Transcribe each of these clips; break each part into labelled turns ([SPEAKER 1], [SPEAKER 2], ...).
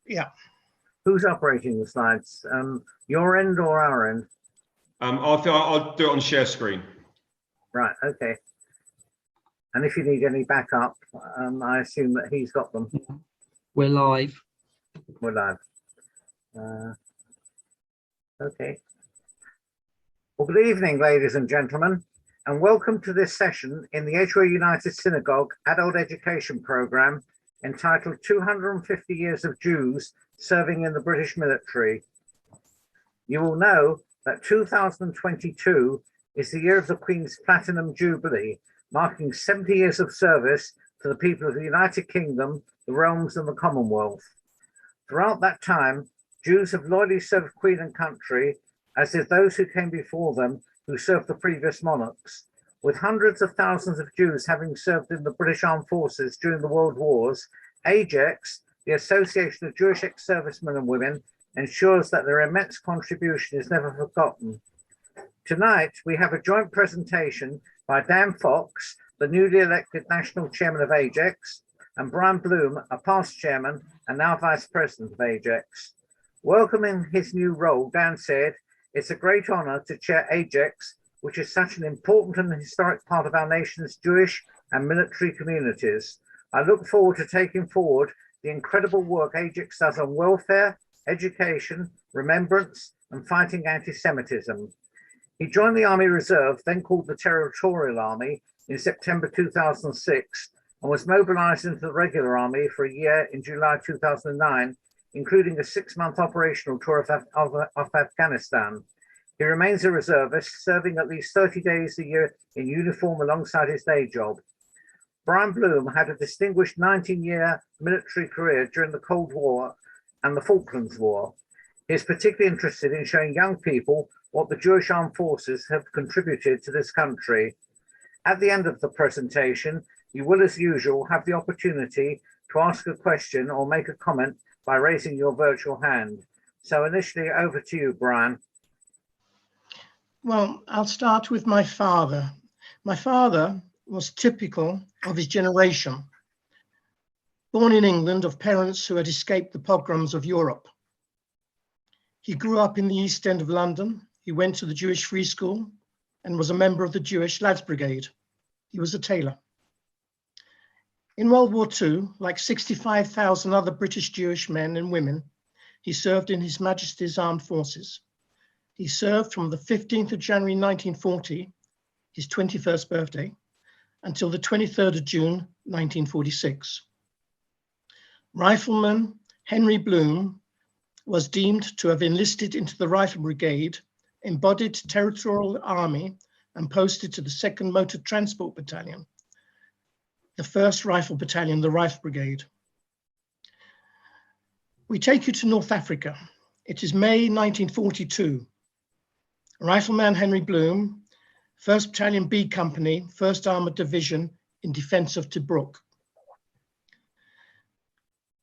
[SPEAKER 1] Yeah.
[SPEAKER 2] Who's operating the slides? Your end or our end?
[SPEAKER 3] I'll do it on share screen.
[SPEAKER 2] Right, okay. And if you need any backup, I assume that he's got them.
[SPEAKER 4] We're live.
[SPEAKER 2] We're live. Okay. Well, good evening, ladies and gentlemen, and welcome to this session in the Edgware United Synagogue Adult Education Programme entitled 250 Years of Jews Serving in the British Military. You will know that 2022 is the year of the Queen's Platinum Jubilee, marking 70 years of service to the people of the United Kingdom, the realms and the Commonwealth. Throughout that time, Jews have loyally served Queen and country, as did those who came before them who served the previous monarchs. With hundreds of thousands of Jews having served in the British Armed Forces during the World Wars, Ajax, the Association of Jewish Ex-Servicemen and Women, ensures that their immense contribution is never forgotten. Tonight, we have a joint presentation by Dan Fox, the newly elected National Chairman of Ajax, and Brian Bloom, a past Chairman and now Vice President of Ajax. Welcoming his new role, Dan said, "It's a great honour to chair Ajax, which is such an important and historic part of our nation's Jewish and military communities. I look forward to taking forward the incredible work Ajax does on welfare, education, remembrance, and fighting anti-Semitism." He joined the Army Reserve, then called the Territorial Army, in September 2006, and was mobilised into the regular army for a year in July 2009, including a 6-month operational tour of Afghanistan. He remains a reservist, serving at least 30 days a year in uniform alongside his day job. Brian Bloom had a distinguished 19-year military career during the Cold War and the Falklands War. He is particularly interested in showing young people what the Jewish Armed Forces have contributed to this country. At the end of the presentation, you will, as usual, have the opportunity to ask a question or make a comment by raising your virtual hand. So initially, over to you, Brian.
[SPEAKER 1] Well, I'll start with my father. My father was typical of his generation. Born in England of parents who had escaped the pogroms of Europe. He grew up in the East End of London. He went to the Jewish Free School and was a member of the Jewish Lads Brigade. He was a tailor. In World War II, like 65,000 other British Jewish men and women, he served in His Majesty's Armed Forces. He served from the 15th of January 1940, his 21st birthday, until the 23rd of June 1946. Rifleman Henry Bloom was deemed to have enlisted into the Rifle Brigade, embodied Territorial Army, and posted to the 2nd Motor Transport Battalion, the 1st Rifle Battalion, the Rifle Brigade. We take you to North Africa. It is May 1942. Rifleman Henry Bloom, 1st Battalion B Company, 1st Armoured Division in defence of Tobruk.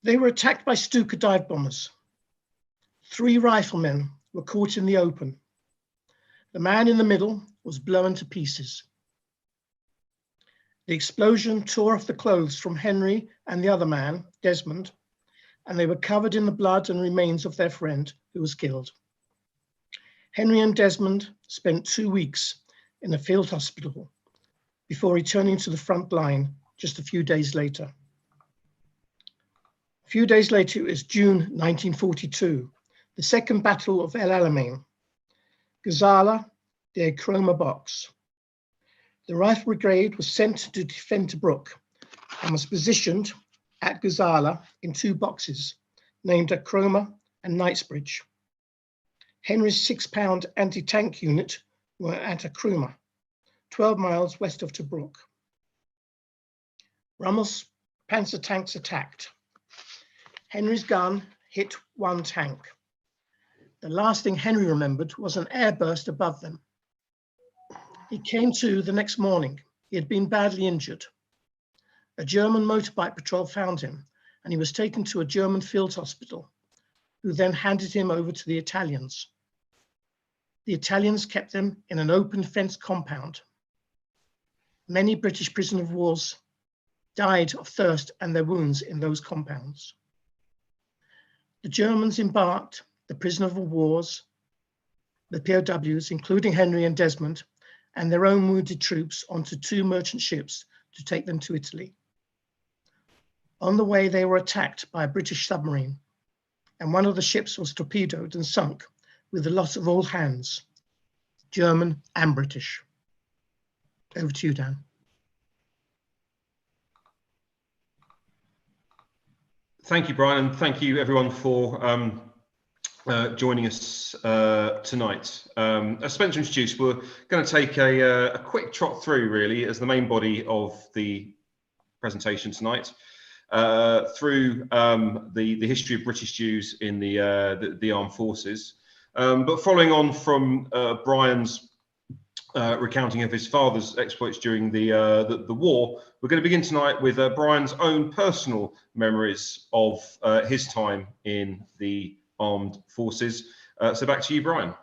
[SPEAKER 1] They were attacked by Stuka dive bombers. 3 riflemen were caught in the open. The man in the middle was blown to pieces. The explosion tore off the clothes from Henry and the other man, Desmond, and they were covered in the blood and remains of their friend who was killed. Henry and Desmond spent 2 weeks in a field hospital before returning to the front line just a few days later. A few days later, it was June 1942, the Second Battle of El Alamein, Gazala, the Chroma Box. The Rifle Brigade was sent to defend Tobruk and was positioned at Gazala in 2 boxes named Akroma and Knightsbridge. Henry's 6-pound anti-tank unit were at Akroma, 12 miles west of Tobruk. Rommel's panzer tanks attacked. Henry's gun hit 1 tank. The last thing Henry remembered was an airburst above them. He came to the next morning. He had been badly injured. A German motorbike patrol found him, and he was taken to a German field hospital, who then handed him over to the Italians. The Italians kept them in an open fence compound. Many British prisoners of war died of thirst and their wounds in those compounds. the Germans embarked the prisoner of wars, the POWs, including Henry and Desmond, and their own wounded troops onto 2 merchant ships to take them to Italy. On the way, they were attacked by a British submarine, and one of the ships was torpedoed and sunk with the loss of all hands, German and British. Over to you, Dan.
[SPEAKER 3] Thank you, Brian, and thank you everyone for joining us tonight. As Spencer introduced, we're going to take a quick trot through, really, as the main body of the presentation tonight, through the history of British Jews in the armed forces. But following on from Brian's recounting of his father's exploits during the war, we're going to begin tonight with Brian's own personal memories of his time in the armed forces. So back to you, Brian.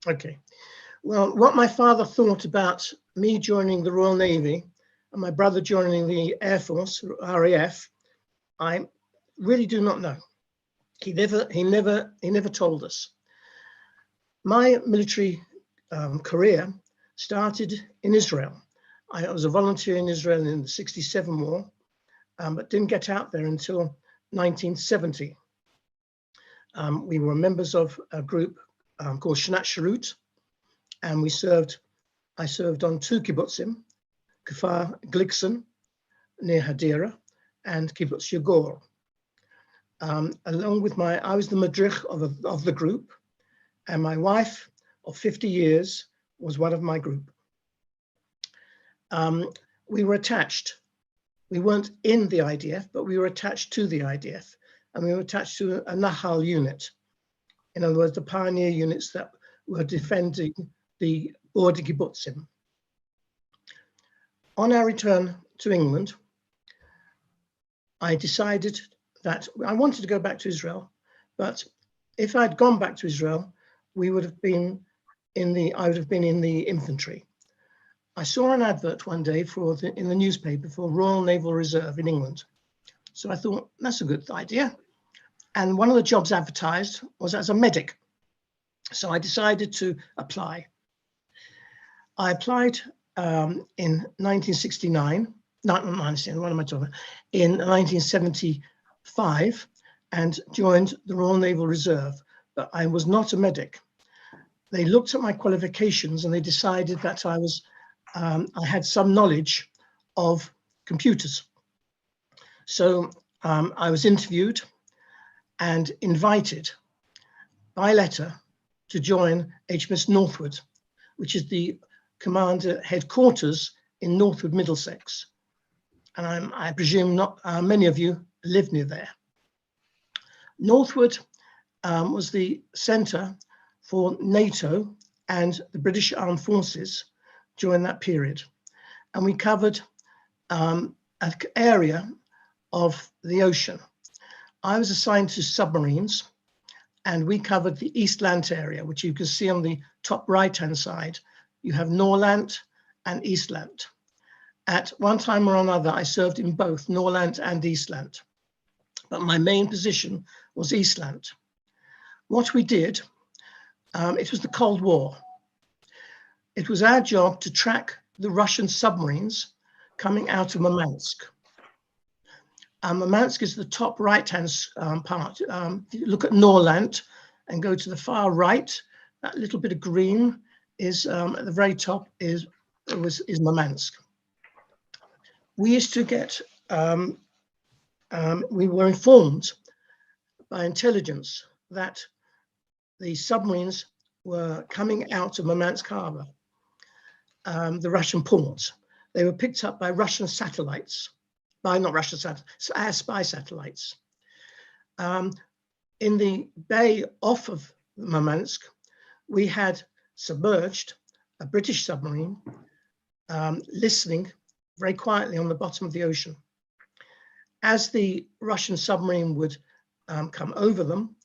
[SPEAKER 1] Okay. Well, what my father thought about me joining the Royal Navy and my brother joining the Air Force, RAF, I really do not know. He never told us. My military career started in Israel. I was a volunteer in Israel in the '67 war, but didn't get out there until 1970. We were members of a group called Shnat Sharut, and I served on 2 kibbutzim, Kfar Glikson near Hadera and Kibbutz Yagor. Along with I was the madrich of the group, and my wife of 50 years was one of my group. We were attached. We weren't in the IDF, but we were attached to the IDF, and we were attached to a Nahal unit. In other words, the pioneer units that were defending the border kibbutzim. On our return to England, I decided that I wanted to go back to Israel, but if I'd gone back to Israel, I would have been in the infantry. I saw an advert one day in the newspaper for Royal Naval Reserve in England. So I thought, that's a good idea. And one of the jobs advertised was as a medic. So I decided to apply. I applied in 1969, not 1969, what am I talking about? In 1975, and joined the Royal Naval Reserve, but I was not a medic. They looked at my qualifications and they decided that I had some knowledge of computers. So I was interviewed and invited by letter to join HMS Northwood, which is the commander headquarters in Northwood, Middlesex. And I presume not many of you live near there. Northwood was the center for NATO and the British Armed Forces during that period. And we covered an area of the ocean. I was assigned to submarines, and we covered the East Lant area, which you can see on the top right-hand side. You have Norland and East Lant. At one time or another, I served in both Norland and East Lant, but my main position was East Lant. What we did, it was the Cold War. It was our job to track the Russian submarines coming out of Murmansk. Murmansk is the top right-hand part. If you look at Norland and go to the far right, that little bit of green is at the very top is Murmansk. We used to get, we were informed by intelligence that the submarines were coming out of Murmansk Harbor, the Russian ports. They were picked up by Russian satellites, not Russian satellites, our spy satellites. In the bay off of Murmansk, we had submerged a British submarine listening very quietly on the bottom of the ocean. As the Russian submarine would come over them,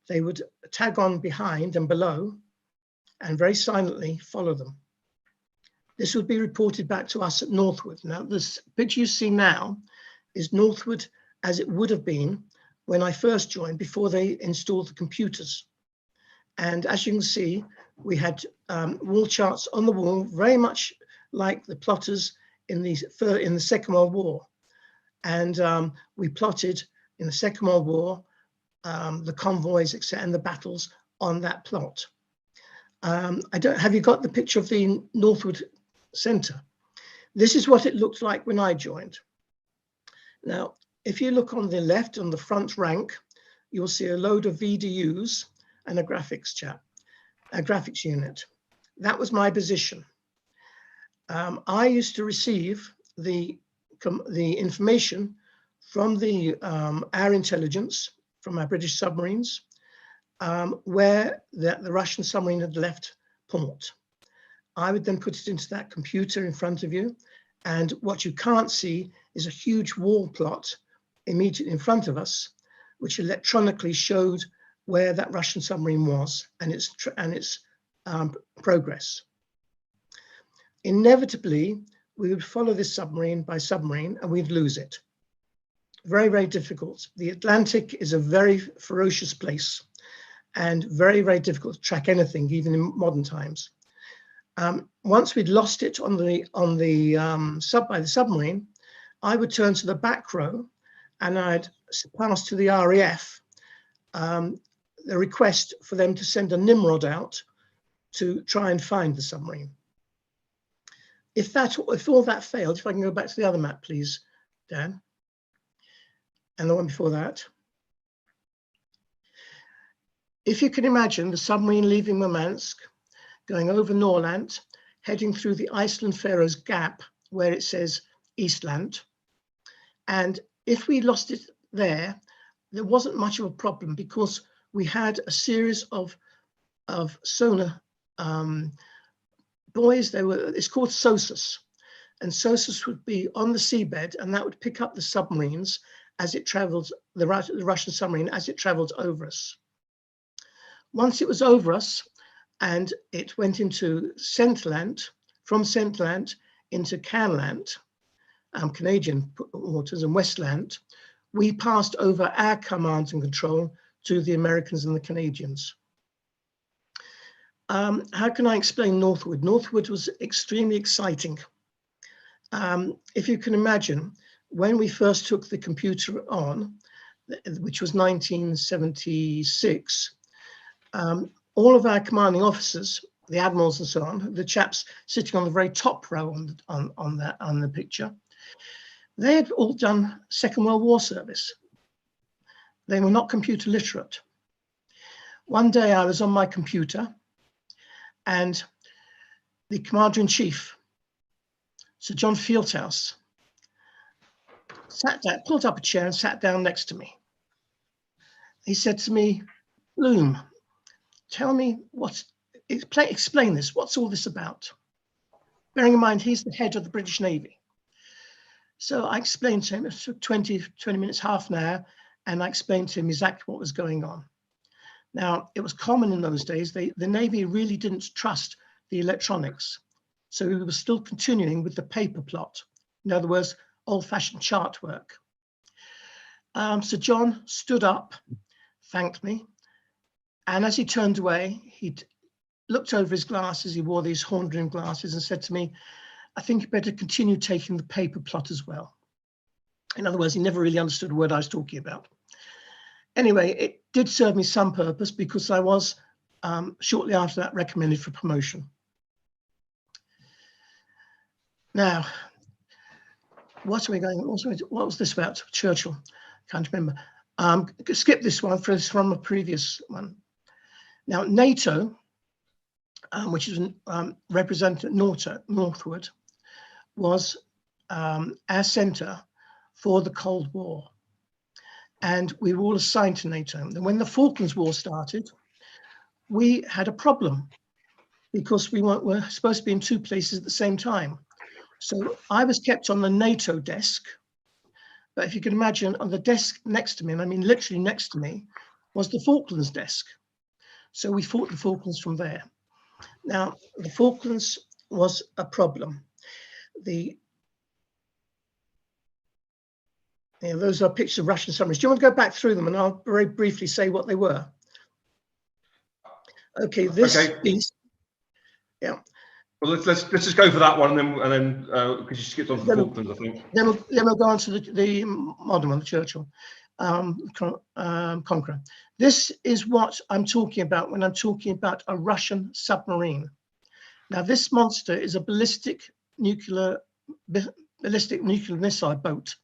[SPEAKER 1] they would tag on behind and below and very silently follow them. This would be reported back to us at Northwood. Now, this picture you see now is Northwood as it would have been when I first joined, before they installed the computers. And as you can see, we had wall charts on the wall, very much like the plotters in the Second World War. And we plotted in the Second World War the convoys, etc., and the battles on that plot. Have you got the picture of the Northwood Centre? This is what it looked like when I joined. Now, if you look on the left, on the front rank, you'll see a load of VDUs and a graphics unit. That was my position. I used to receive the information from our intelligence, from our British submarines, where the Russian submarine had left port. I would then put it into that computer in front of you, and what you can't see is a huge wall plot immediately in front of us, which electronically showed where that Russian submarine was and its progress. Inevitably, we would follow this submarine by submarine and we'd lose it. Very, very difficult. The Atlantic is a very ferocious place and very, very difficult to track anything, even in modern times. Once we'd lost it by the submarine, I would turn to the back row and I'd pass to the RAF the request for them to send a Nimrod out to try and find the submarine. If all that failed, if I can go back to the other map, please, Dan, and the one before that. If you can imagine the submarine leaving Murmansk, going over Norland, heading through the Iceland-Faroes Gap, where it says Eastland. And if we lost it there wasn't much of a problem because we had a series of sonar buoys. It's called SOSUS. And SOSUS would be on the seabed, and that would pick up the submarines as it traveled, the Russian submarine, as it traveled over us. Once it was over us, and it went into Scentland, from Scentland into Canland, Canadian waters, and Westland, we passed over our command and control to the Americans and the Canadians. How can I explain Northwood? Northwood was extremely exciting. If you can imagine, when we first took the computer on, which was 1976, all of our commanding officers, the admirals and so on, the chaps sitting on the very top row on the picture, they had all done Second World War service. They were not computer literate. One day I was on my computer and the Commander-in-Chief, Sir John Fieldhouse, sat down, pulled up a chair and sat down next to me. He said to me, "Bloom, tell me explain this, what's all this about?" Bearing in mind, he's the head of the British Navy. So I explained to him, it took 20 minutes, half an hour, and I explained to him exactly what was going on. Now, it was common in those days, the Navy really didn't trust the electronics. So we were still continuing with the paper plot. In other words, old-fashioned chart work. So John stood up, thanked me, and as he turned away, he looked over his glasses, he wore these horn-rimmed glasses, and said to me, "I think you better continue taking the paper plot as well." In other words, he never really understood a word I was talking about. Anyway, it did serve me some purpose because I was, shortly after that, recommended for promotion. Now, what was this about? Churchill, can't remember. Skip this one from a previous one. Now, NATO, which is represented Northwood, was our centre for the Cold War. And we were all assigned to NATO. And when the Falklands War started, we had a problem because we were supposed to be in two places at the same time. So I was kept on the NATO desk. But if you can imagine, on the desk next to me, and I mean literally next to me, was the Falklands desk. So we fought the Falklands from there. Now, the Falklands was a problem. Yeah, those are pictures of Russian submarines. Do you want to go back through them and I'll very briefly say what they were? Okay, this
[SPEAKER 3] Okay.
[SPEAKER 1] piece, yeah.
[SPEAKER 3] Well, let's just go for that one, and then because you skipped on to the
[SPEAKER 1] Then
[SPEAKER 3] Falklands, I think.
[SPEAKER 1] Then we'll go on to the modern one, the Churchill Conqueror. This is what I'm talking about when I'm talking about a Russian submarine. Now, this monster is a ballistic nuclear missile boat.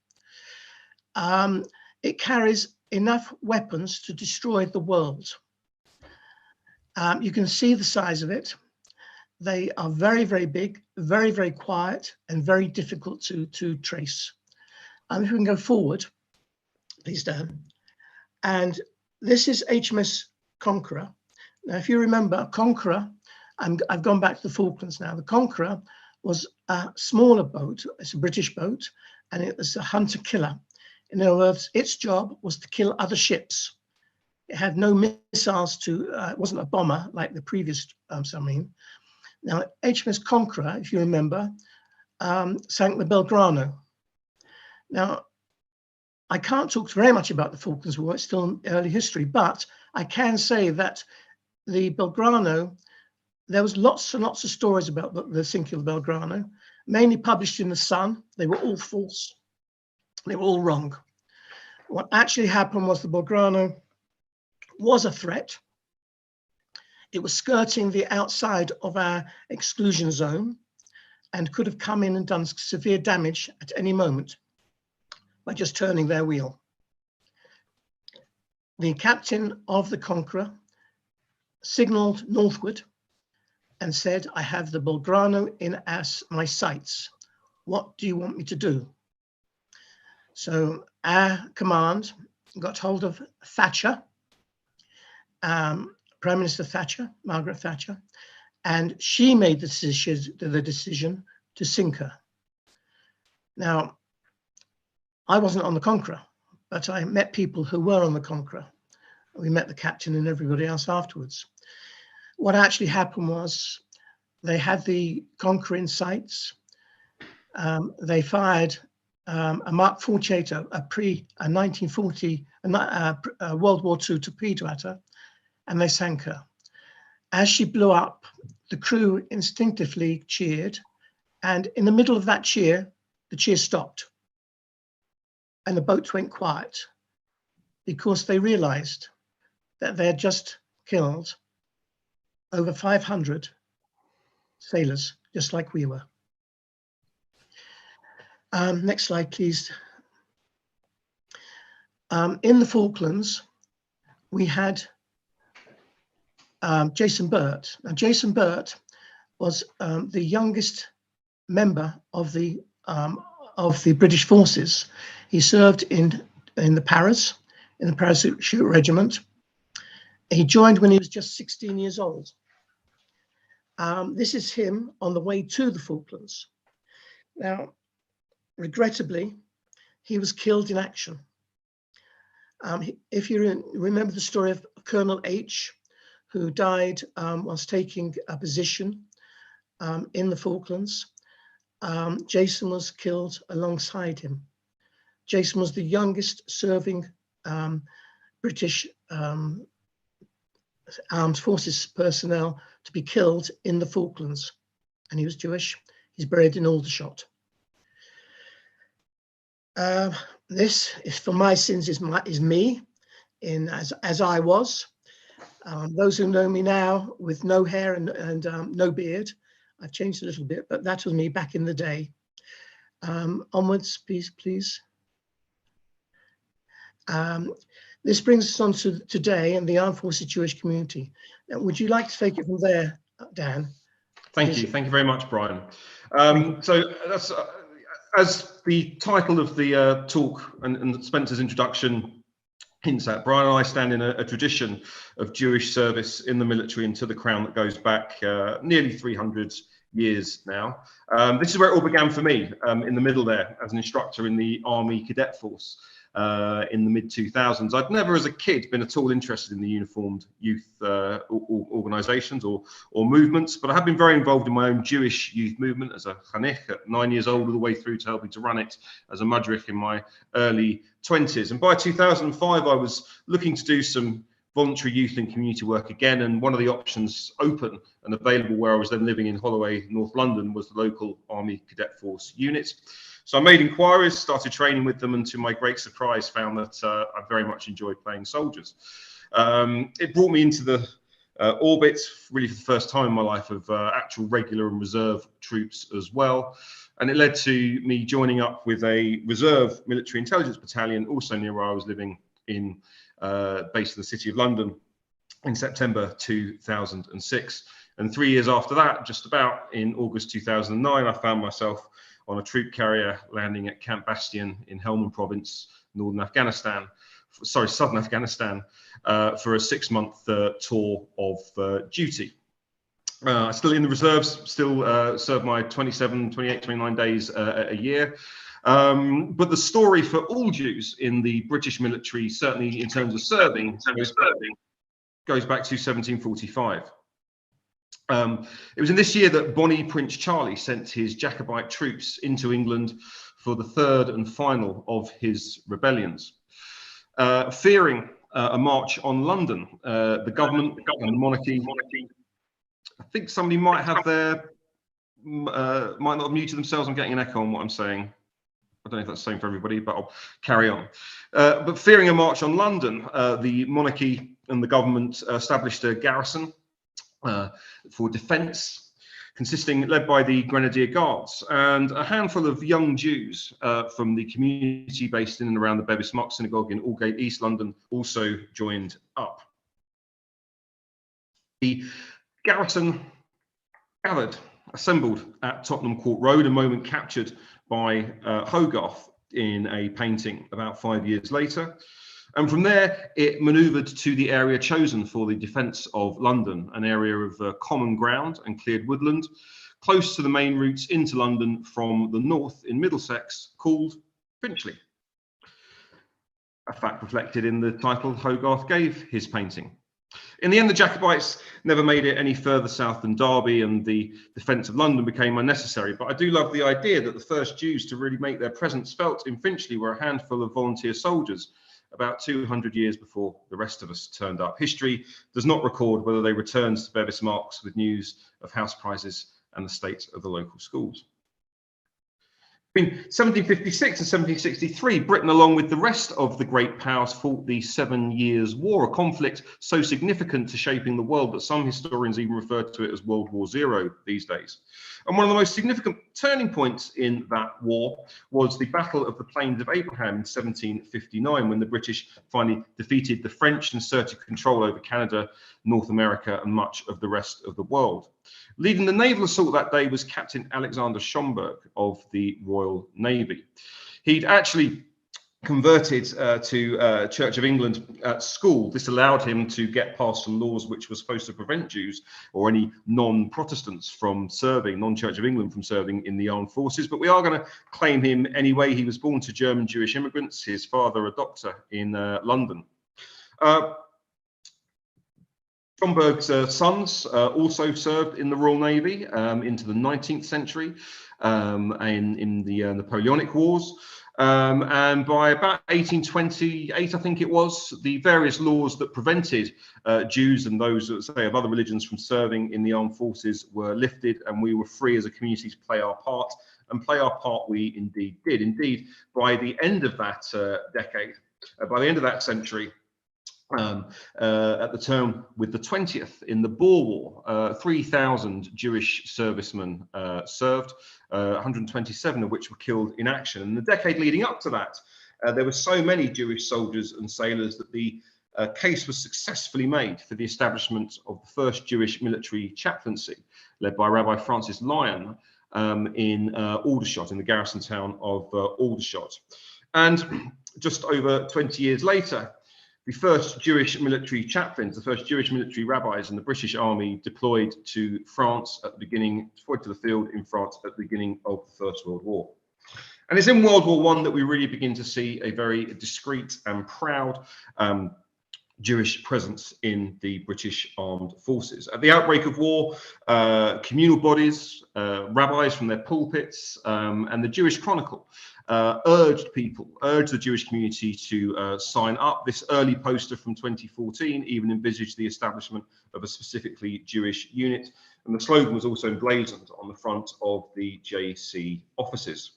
[SPEAKER 1] It carries enough weapons to destroy the world. You can see the size of it. They are very, very big, very, very quiet, and very difficult to trace. If we can go forward, please, Dan. And this is HMS Conqueror. Now, if you remember, Conqueror, I've gone back to the Falklands now. The Conqueror was a smaller boat. It's a British boat, and it was a hunter-killer. In other words, its job was to kill other ships. It had no missiles it wasn't a bomber like the previous submarine. Now, HMS Conqueror, if you remember, sank the Belgrano. Now, I can't talk very much about the Falklands War, it's still early history, but I can say that the Belgrano, there was lots and lots of stories about the sinking of the Belgrano, mainly published in the Sun. They were all false. They were all wrong. What actually happened was the Belgrano was a threat. It was skirting the outside of our exclusion zone and could have come in and done severe damage at any moment by just turning their wheel. The captain of the Conqueror signaled northward and said, I have the Belgrano in my sights. What do you want me to do? So our command got hold of Thatcher, Prime Minister Thatcher, Margaret Thatcher, and she made the decision to sink her. Now, I wasn't on the Conqueror, but I met people who were on the Conqueror. We met the captain and everybody else afterwards. What actually happened was they had the Conqueror in sights. They fired a Mark 48, a 1940 World War II torpedo at her, and they sank her. As she blew up, the crew instinctively cheered, and in the middle of that cheer, the cheer stopped, and the boat went quiet because they realized that they had just killed over 500 sailors, just like we were. Next slide, please. In the Falklands, we had Jason Burt. Now, Jason Burt was the youngest member of the British forces. He served in the Paras, in the Parachute Regiment. He joined when he was just 16 years old. This is him on the way to the Falklands. Now, regrettably, he was killed in action. If you remember the story of Colonel H, who died whilst taking a position in the Falklands, Jason was killed alongside him. Jason was the youngest serving British armed forces personnel to be killed in the Falklands, and he was Jewish. He's buried in Aldershot. This is for my sins is me, as I was. Those who know me now with no hair and no beard, I've changed a little bit, but that was me back in the day. Onwards, please. This brings us on to today and the Armed Forces Jewish community. Now, would you like to take it from there, Dan?
[SPEAKER 3] Thank you very much, Brian. So that's as the title of the talk and Spencer's introduction hints at, Brian and I stand in a tradition of Jewish service in the military and to the Crown that goes back nearly 300 years now. This is where it all began for me, in the middle there, as an instructor in the Army Cadet Force. in the mid-2000s. I'd never as a kid been at all interested in the uniformed youth organisations or movements, but I have been very involved in my own Jewish youth movement as a chanich at 9 years old, all the way through to helping to run it as a madrich in my early 20s. And by 2005, I was looking to do some voluntary youth and community work again, and one of the options open and available where I was then living in Holloway, North London, was the local Army Cadet Force unit. So I made inquiries, started training with them, and to my great surprise found that I very much enjoyed playing soldiers. It brought me into the orbit, really for the first time in my life, of actual regular and reserve troops as well. And it led to me joining up with a reserve military intelligence battalion, also near where I was living, in based in the City of London, in September 2006. And 3 years after that, just about in August 2009, I found myself on a troop carrier landing at Camp Bastion in Helmand Province, southern Afghanistan, for a 6-month tour of duty. Still in the reserves, still serve my 27, 28, 29 days a year. But the story for all Jews in the British military, certainly in terms of serving, goes back to 1745. It was in this year that Bonnie Prince Charlie sent his Jacobite troops into England for the third and final of his rebellions. Fearing a march on London, the government and the monarchy, I think somebody might have might not have muted themselves. I'm getting an echo on what I'm saying. I don't know if that's the same for everybody, but I'll carry on. But fearing a march on London, the monarchy and the government established a garrison for defence, led by the Grenadier Guards, and a handful of young Jews from the community based in and around the Bevis Mark Synagogue in Aldgate, East London, also joined up. The garrison assembled at Tottenham Court Road, a moment captured by Hogarth in a painting about 5 years later. And from there, it manoeuvred to the area chosen for the defence of London, an area of common ground and cleared woodland, close to the main routes into London from the north in Middlesex, called Finchley. A fact reflected in the title Hogarth gave his painting. In the end, the Jacobites never made it any further south than Derby, and the defence of London became unnecessary. But I do love the idea that the first Jews to really make their presence felt in Finchley were a handful of volunteer soldiers, about 200 years before the rest of us turned up. History does not record whether they returned to Bevis Marks with news of house prizes and the state of the local schools. Between 1756 and 1763, Britain, along with the rest of the great powers, fought the 7 Years' War, a conflict so significant to shaping the world that some historians even refer to it as World War Zero these days. And one of the most significant turning points in that war was the Battle of the Plains of Abraham in 1759, when the British finally defeated the French and asserted control over Canada, North America, and much of the rest of the world. Leading the naval assault that day was Captain Alexander Schomburg of the Royal Navy. He'd actually converted to Church of England at school. This allowed him to get past some laws which were supposed to prevent Jews or any non-Protestants from serving, non-Church of England from serving in the armed forces. But we are going to claim him anyway. He was born to German Jewish immigrants, his father a doctor in London. Schomburg's sons also served in the Royal Navy into the 19th century in the Napoleonic Wars. And by about 1828, I think it was, the various laws that prevented Jews and those, say, of other religions from serving in the armed forces were lifted, and we were free as a community to play our part, and play our part we indeed did. Indeed, by the end of that decade, by the end of that century, at the turn with the 20th in the Boer War, 3,000 Jewish servicemen served, 127 of which were killed in action. And the decade leading up to that, there were so many Jewish soldiers and sailors that the case was successfully made for the establishment of the first Jewish military chaplaincy, led by Rabbi Francis Lyon in Aldershot, in the garrison town of Aldershot. And just over 20 years later, the first Jewish military chaplains, the first Jewish military rabbis in the British Army deployed to France at the beginning, deployed to the field in France at the beginning of the First World War. And it's in World War I that we really begin to see a very discreet and proud Jewish presence in the British armed forces. At the outbreak of war, communal bodies, rabbis from their pulpits, and the Jewish Chronicle urged the Jewish community to sign up. This early poster from 2014 even envisaged the establishment of a specifically Jewish unit, and the slogan was also emblazoned on the front of the JC offices.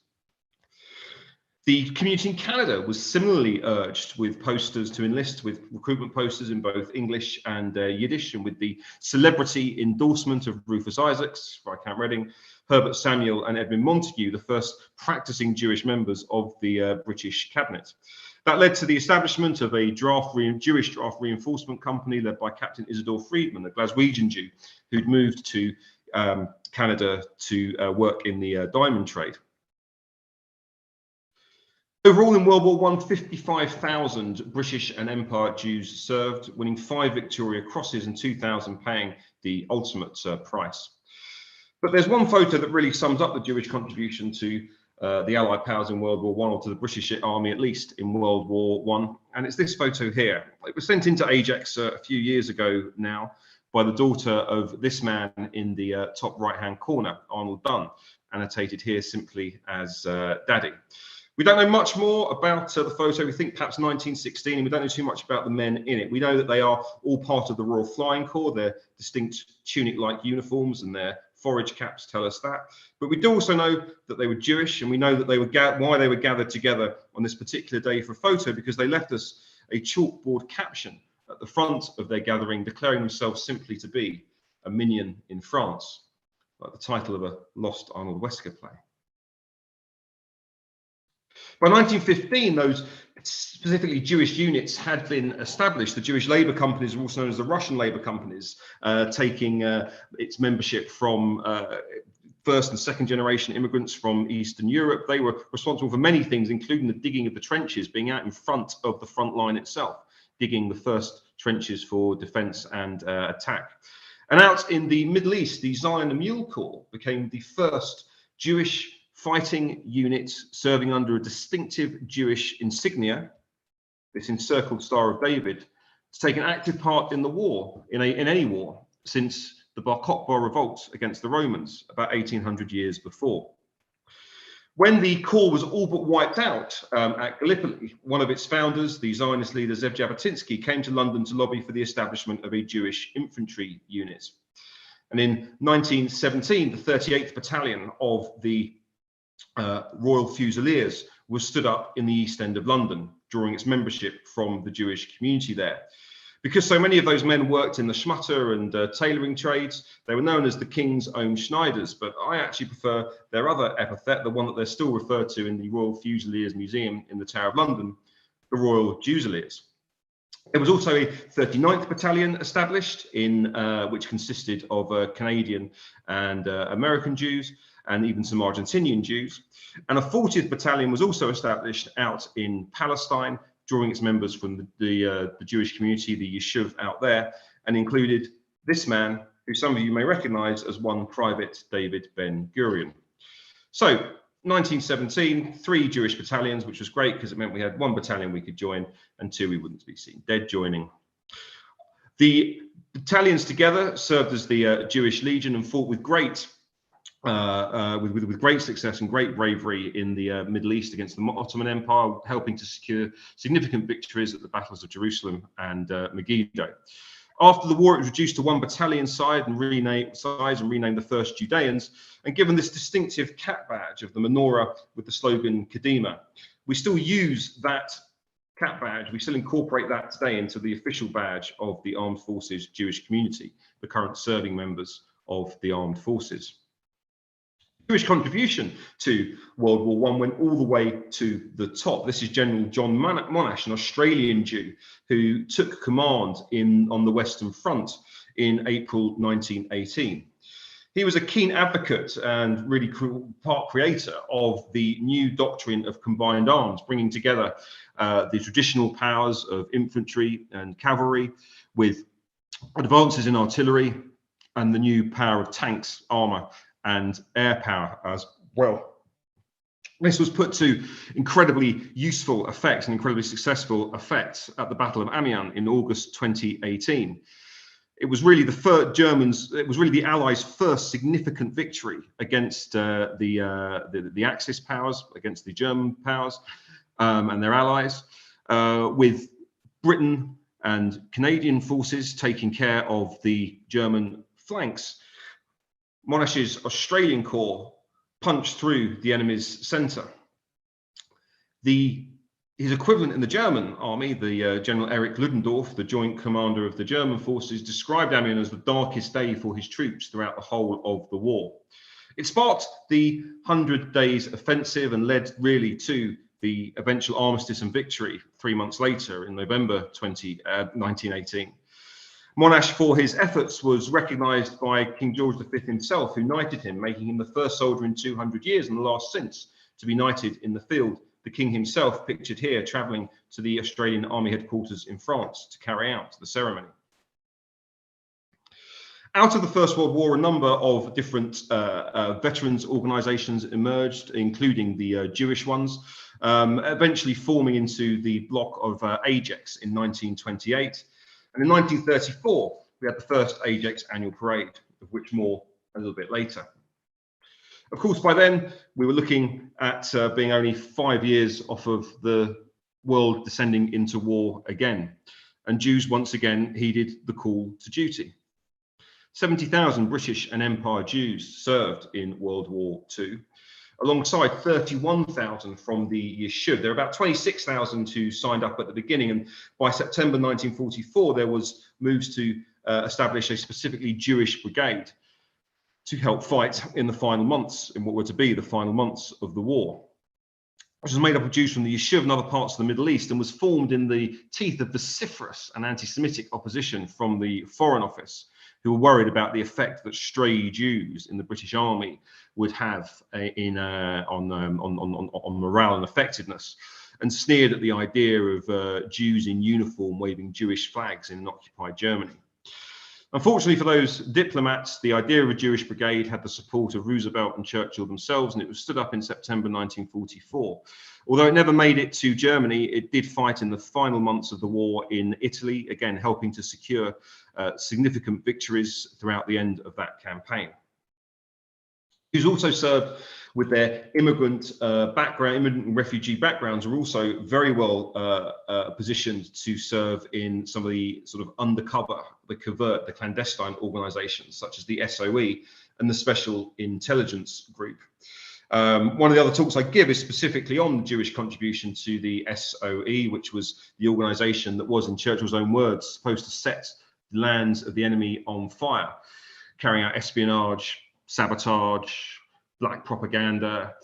[SPEAKER 3] The community in Canada was similarly urged with posters to enlist, with recruitment posters in both English and Yiddish, and with the celebrity endorsement of Rufus Isaacs, Viscount Reading, Herbert Samuel and Edmund Montague, the first practicing Jewish members of the British cabinet. That led to the establishment of a Jewish draft reinforcement company led by Captain Isidore Friedman, a Glaswegian Jew who'd moved to Canada to work in the diamond trade. Overall, in World War I, 55,000 British and Empire Jews served, winning 5 Victoria Crosses and 2,000 paying the ultimate price. But there's one photo that really sums up the Jewish contribution to the Allied powers in World War I, or to the British Army at least in World War I, and it's this photo here. It was sent into Ajax a few years ago now by the daughter of this man in the top right-hand corner, Arnold Dunn, annotated here simply as Daddy. We don't know much more about the photo. We think perhaps 1916, and we don't know too much about the men in it. We know that they are all part of the Royal Flying Corps. Their distinct tunic-like uniforms and their forage caps tell us that. But we do also know that they were Jewish, and we know that they were why they were gathered together on this particular day for a photo, because they left us a chalkboard caption at the front of their gathering, declaring themselves simply to be a minion in France, like the title of a lost Arnold Wesker play. By 1915, those specifically Jewish units had been established. The Jewish labour companies, also known as the Russian labour companies, taking its membership from first and second generation immigrants from Eastern Europe. They were responsible for many things, including the digging of the trenches, being out in front of the front line itself, digging the first trenches for defence and attack. And out in the Middle East, the Zion and Mule Corps became the first Jewish fighting unit serving under a distinctive Jewish insignia, this encircled Star of David, to take an active part in the war, in any war, since the Bar Kokhba revolt against the Romans about 1800 years before. When the Corps was all but wiped out at Gallipoli, one of its founders, the Zionist leader Zev Jabotinsky, came to London to lobby for the establishment of a Jewish infantry unit. And in 1917, the 38th Battalion of the Royal Fusiliers was stood up in the East End of London, drawing its membership from the Jewish community there. Because so many of those men worked in the schmutter and tailoring trades, they were known as the King's Own Schneiders, but I actually prefer their other epithet, the one that they're still referred to in the Royal Fusiliers Museum in the Tower of London, the Royal Fusiliers. There was also a 39th Battalion established, which consisted of Canadian and American Jews, and even some Argentinian Jews. And a 40th Battalion was also established out in Palestine, drawing its members from the Jewish community, the Yishuv out there, and included this man, who some of you may recognize as one Private David Ben Gurion. So 1917, 3 Jewish battalions, which was great because it meant we had 1 battalion we could join and 2 we wouldn't be seen dead joining. The battalions together served as the Jewish Legion and fought with great success and great bravery in the Middle East against the Ottoman Empire, helping to secure significant victories at the battles of Jerusalem and Megiddo. After the war, it was reduced to 1 battalion size and renamed the First Judeans, and given this distinctive cap badge of the menorah with the slogan Kadima. We still use that cap badge, we still incorporate that today into the official badge of the Armed Forces Jewish community, the current serving members of the Armed Forces. Jewish contribution to World War I went all the way to the top. This is General John Monash, an Australian Jew who took command on the Western Front in April 1918. He was a keen advocate and really part creator of the new doctrine of combined arms, bringing together the traditional powers of infantry and cavalry with advances in artillery and the new power of tanks, armour and air power as well. This was put to incredibly useful effect and incredibly successful effect at the Battle of Amiens in August 2018. It was really the Allies' first significant victory against the Axis powers, against the German powers and their allies, with Britain and Canadian forces taking care of the German flanks. Monash's Australian Corps punched through the enemy's centre. His equivalent in the German army, the General Erich Ludendorff, the joint commander of the German forces, described Amiens as the darkest day for his troops throughout the whole of the war. It sparked the 100 Days Offensive and led really to the eventual armistice and victory 3 months later in November 1918. Monash, for his efforts, was recognised by King George V himself, who knighted him, making him the first soldier in 200 years and the last since to be knighted in the field. The king himself, pictured here, travelling to the Australian Army headquarters in France to carry out the ceremony. Out of the First World War, a number of different veterans organisations emerged, including the Jewish ones, eventually forming into the bloc of Ajax in 1928. And in 1934, we had the first Ajax annual parade, of which more a little bit later. Of course, by then, we were looking at being only 5 years off of the world descending into war again. And Jews once again heeded the call to duty. 70,000 British and Empire Jews served in World War II, alongside 31,000 from the Yeshiv. There are about 26,000 who signed up at the beginning, and by September 1944, there was moves to establish a specifically Jewish brigade to help fight in the final months, in what were to be the final months of the war, which was made up of Jews from the Yeshiv and other parts of the Middle East, and was formed in the teeth of vociferous and anti-Semitic opposition from the Foreign Office, who were worried about the effect that stray Jews in the British Army would have on morale and effectiveness, and sneered at the idea of Jews in uniform waving Jewish flags in occupied Germany. Unfortunately for those diplomats, the idea of a Jewish brigade had the support of Roosevelt and Churchill themselves, and it was stood up in September 1944. Although it never made it to Germany, it did fight in the final months of the war in Italy, again helping to secure significant victories throughout the end of that campaign. Jews also served with their immigrant and refugee backgrounds, are also very well positioned to serve in some of the sort of undercover, the covert, the clandestine organisations such as the SOE and the Special Intelligence Group. One of the other talks I give is specifically on the Jewish contribution to the SOE, which was the organisation that was, in Churchill's own words, supposed to set the lands of the enemy on fire, carrying out espionage, sabotage, black propaganda,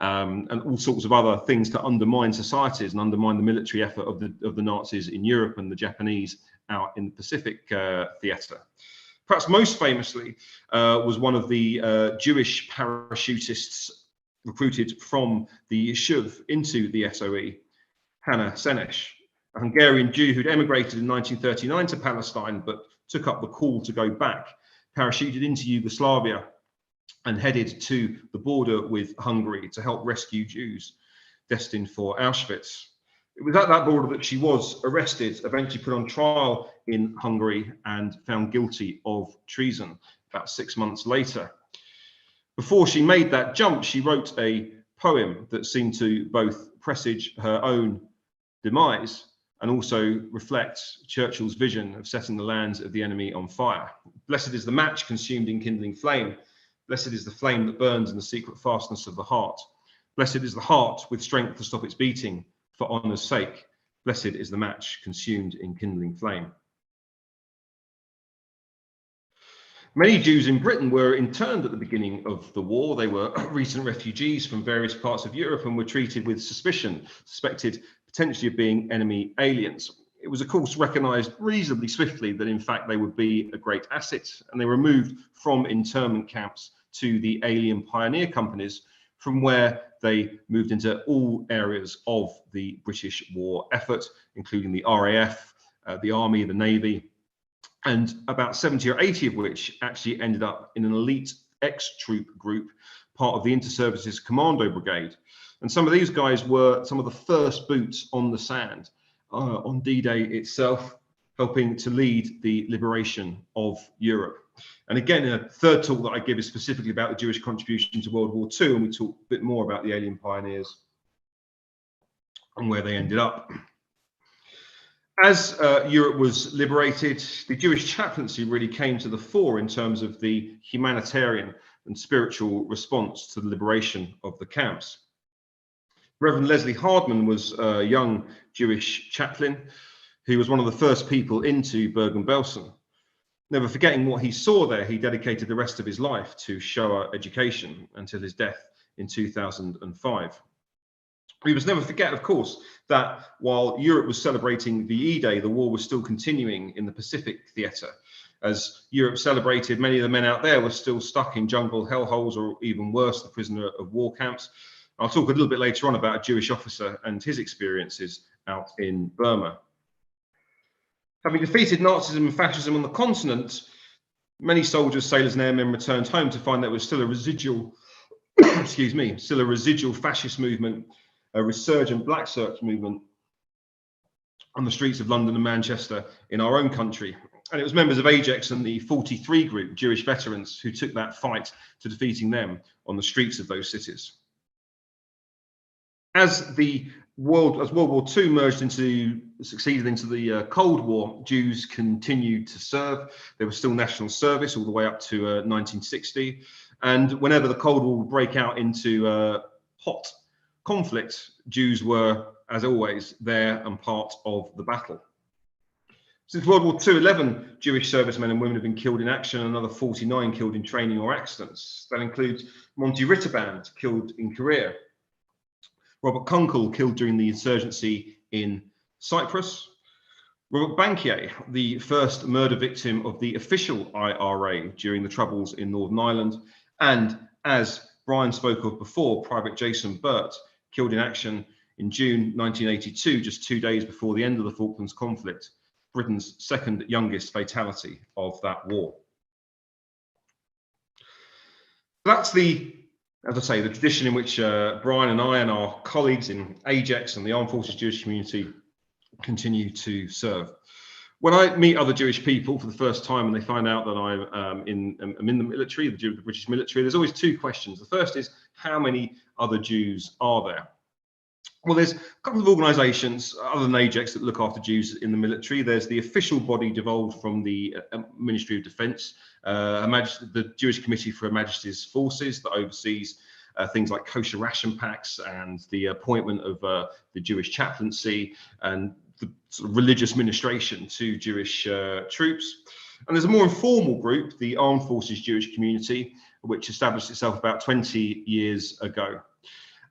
[SPEAKER 3] and all sorts of other things to undermine societies and undermine the military effort of the Nazis in Europe and the Japanese out in the Pacific theatre. Perhaps most famously was one of the Jewish parachutists recruited from the Yeshiv into the SOE, Hannah Senesh, a Hungarian Jew who'd emigrated in 1939 to Palestine, but took up the call to go back, parachuted into Yugoslavia and headed to the border with Hungary to help rescue Jews destined for Auschwitz. It was at that border that she was arrested, eventually put on trial in Hungary and found guilty of treason about 6 months later. Before she made that jump, she wrote a poem that seemed to both presage her own demise and also reflect Churchill's vision of setting the lands of the enemy on fire. Blessed is the match consumed in kindling flame. Blessed is the flame that burns in the secret fastness of the heart. Blessed is the heart with strength to stop its beating for honour's sake. Blessed is the match consumed in kindling flame. Many Jews in Britain were interned at the beginning of the war. They were recent refugees from various parts of Europe and were treated with suspicion, suspected potentially of being enemy aliens. It was, of course, recognised reasonably swiftly that, in fact, they would be a great asset, and they were moved from internment camps to the alien pioneer companies, from where they moved into all areas of the British war effort, including the RAF, the Army, the Navy, and about 70 or 80 of which actually ended up in an elite ex-troop group, part of the Inter-Services Commando Brigade, And some of these guys were some of the first boots on the sand on D-Day itself, helping to lead the liberation of Europe. And again, a third talk that I give is specifically about the Jewish contribution to World War II, and we talk a bit more about the alien pioneers and where they ended up. As Europe was liberated, the Jewish chaplaincy really came to the fore in terms of the humanitarian and spiritual response to the liberation of the camps. Reverend Hardman was a young Jewish chaplain who was one of the first people into Bergen-Belsen. Never forgetting what he saw there, he dedicated the rest of his life to Shoah education until his death in 2005. We must never forget, of course, that while Europe was celebrating the E-Day, the war was still continuing in the Pacific theatre. As Europe celebrated, many of the men out there were still stuck in jungle hellholes, or even worse, the prisoner of war camps. I'll talk a little bit later on about a Jewish officer and his experiences out in Burma. Having defeated Nazism and fascism on the continent, many soldiers, sailors and airmen returned home to find there was still a residual, still a residual fascist movement, a resurgent Black Search movement on the streets of London and Manchester in our own country. And it was members of Ajax and the 43 group, Jewish veterans, who took that fight to defeating them on the streets of those cities. As World War II succeeded into the Cold War, Jews continued to serve. There was still national service all the way up to 1960. And whenever the Cold War would break out into hot conflict, Jews were, as always, there and part of the battle. Since World War II, 11 Jewish servicemen and women have been killed in action, and another 49 killed in training or accidents. That includes Monty Ritterband, killed in Korea, Robert Kunkel, killed during the insurgency in Cyprus, Robert Bankier, the first murder victim of the official IRA during the Troubles in Northern Ireland, and, as Brian spoke of before, Private Jason Burt, killed in action in June 1982, just 2 days before the end of the Falklands conflict, Britain's second youngest fatality of that war. That's as I say, the tradition in which Brian and I and our colleagues in Ajex and the Armed Forces Jewish community continue to serve. When I meet other Jewish people for the first time and they find out that I'm in the military, the British military, there's always two questions. The first is, how many other Jews are there? Well, there's a couple of organisations other than Ajax that look after Jews in the military. There's the official body devolved from the Ministry of Defence, the Jewish Committee for Her Majesty's Forces, that oversees things like kosher ration packs and the appointment of the Jewish chaplaincy and the sort of religious ministration to Jewish troops. And there's a more informal group, the Armed Forces Jewish Community, which established itself about 20 years ago.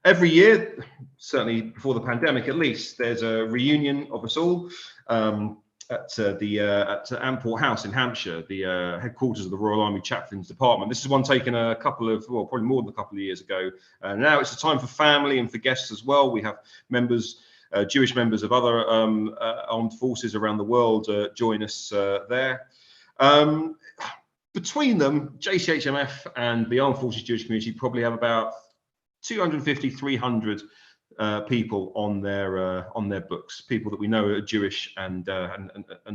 [SPEAKER 3] Every year, certainly before the pandemic at least, there's a reunion of us all at Amport House in Hampshire, the headquarters of the Royal Army Chaplains Department. This is one taken a couple of, well, probably more than a couple of years ago. Now it's a time for family and for guests as well. We have members, Jewish members of other armed forces around the world join us there. Between them, JCHMF and the Armed Forces Jewish community probably have about 250, 300 people on their books, people that we know are Jewish and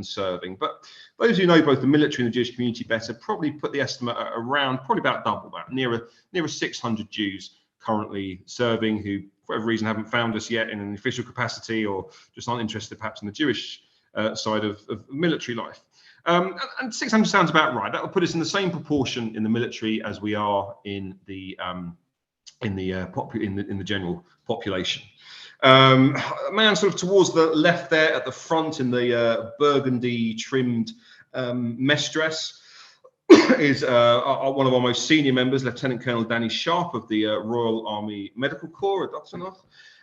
[SPEAKER 3] serving. But those who know both the military and the Jewish community better probably put the estimate around probably about double that, nearer 600 Jews currently serving, who for whatever reason haven't found us yet in an official capacity or just aren't interested perhaps in the Jewish side of military life. And 600 sounds about right. That will put us in the same proportion in the military as we are in the general population. A man sort of towards the left there at the front in the burgundy trimmed mess dress is one of our most senior members, Lieutenant Colonel Danny Sharp of the Royal Army Medical Corps at Dr.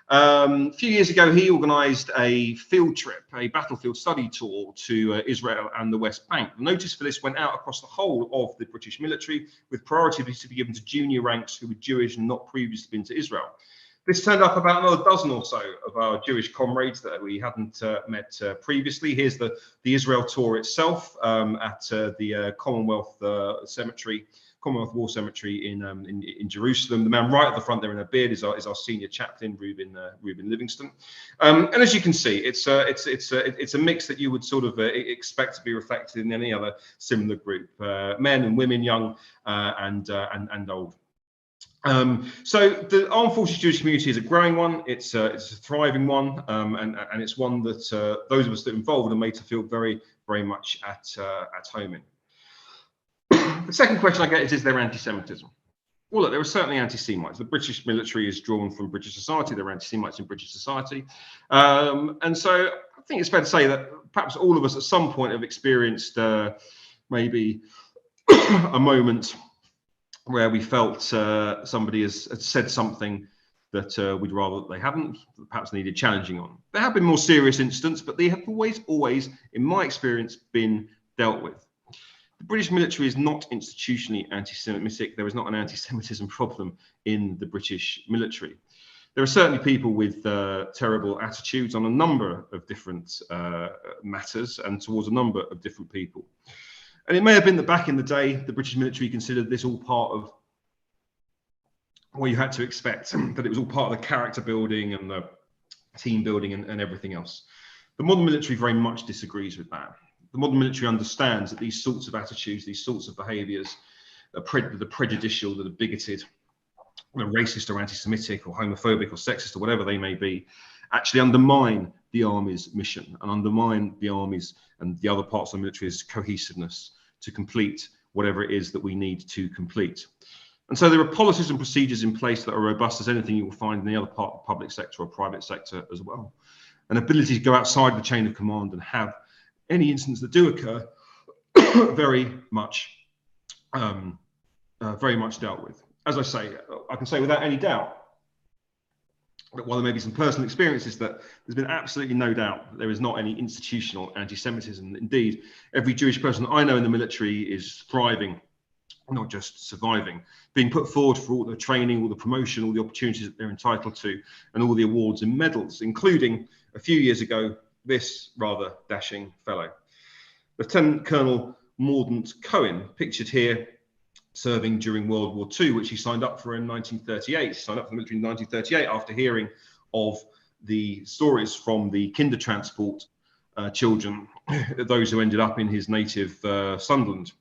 [SPEAKER 3] A few years ago, he organised a field trip, a battlefield study tour to Israel and the West Bank. The notice for this went out across the whole of the British military, with priority to be given to junior ranks who were Jewish and not previously been to Israel. This turned up about another dozen or so of our Jewish comrades that we hadn't met previously. Here's the Israel tour itself at the Commonwealth Cemetery Commonwealth War Cemetery in Jerusalem. The man right at the front there in a beard is our senior chaplain, Reuben Livingston. And as you can see, it's a mix that you would sort of expect to be reflected in any other similar group, men and women, young and old. So the Armed Forces Jewish community is a growing one. It's a thriving one, and it's one that those of us that are involved are made to feel very, very much at home in. The second question I get is there anti-Semitism? Well, look, there are certainly anti-Semites. The British military is drawn from British society. There are anti-Semites in British society. And so I think it's fair to say that perhaps all of us at some point have experienced maybe a moment where we felt somebody has said something that we'd rather they hadn't, perhaps needed challenging on. There have been more serious incidents, but they have always, in my experience, been dealt with. The British military is not institutionally anti-Semitic. There is not an anti-Semitism problem in the British military. There are certainly people with terrible attitudes on a number of different matters and towards a number of different people. And it may have been that back in the day, the British military considered this all part of what you had to expect, that it was all part of the character building and the team building and everything else. The modern military very much disagrees with that. The modern military understands that these sorts of attitudes, these sorts of behaviours, the prejudicial, that are bigoted, racist or anti-Semitic or homophobic or sexist or whatever they may be, actually undermine the army's mission and undermine the army's and the other parts of the military's cohesiveness to complete whatever it is that we need to complete. And so there are policies and procedures in place that are robust as anything you will find in the other part of the public sector or private sector as well. An ability to go outside the chain of command and have any incidents that do occur very much dealt with. As I say, I can say without any doubt that while there may be some personal experiences, that there's been absolutely no doubt that there is not any institutional anti-Semitism. Indeed, every Jewish person I know in the military is thriving, not just surviving, being put forward for all the training, all the promotion, all the opportunities that they're entitled to, and all the awards and medals, including a few years ago, this rather dashing fellow. Lieutenant Colonel Mordaunt Cohen, pictured here, serving during World War II, which he signed up for in 1938. He signed up for the military in 1938 after hearing of the stories from the Kindertransport children, those who ended up in his native Sunderland.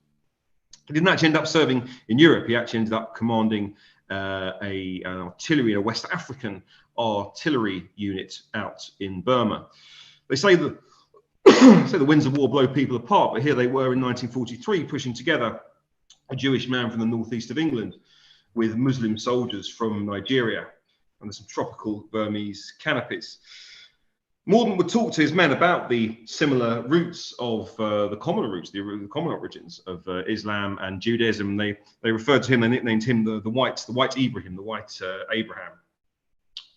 [SPEAKER 3] He didn't actually end up serving in Europe. He actually ended up commanding an artillery, a West African artillery unit out in Burma. They say that the winds of war blow people apart, but here they were in 1943 pushing together a Jewish man from the northeast of England with Muslim soldiers from Nigeria and some tropical Burmese canopies. Mordaunt would talk to his men about the similar roots of the common origins of Islam and Judaism. They referred to him, they nicknamed him the white Ibrahim, the white Abraham.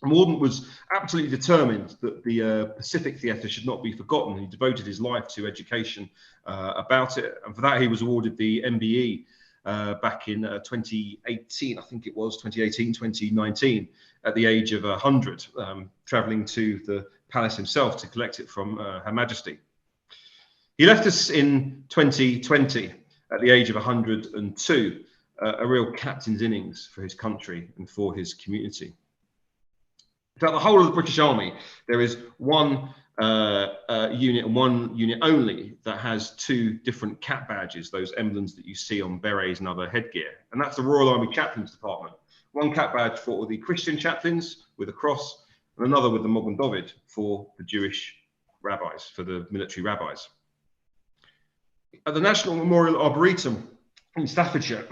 [SPEAKER 3] Mordaunt was absolutely determined that the Pacific theatre should not be forgotten. He devoted his life to education about it, and for that he was awarded the MBE back in 2018, I think it was 2019, at the age of 100, travelling to the palace himself to collect it from Her Majesty. He left us in 2020 at the age of 102, a real captain's innings for his country and for his community. Throughout the whole of the British Army, there is one unit and one unit only that has two different cap badges, those emblems that you see on berets and other headgear. And that's the Royal Army Chaplains Department. One cap badge for the Christian chaplains with a cross, and another with the Magen David for the Jewish rabbis, for the military rabbis. At the National Memorial Arboretum in Staffordshire,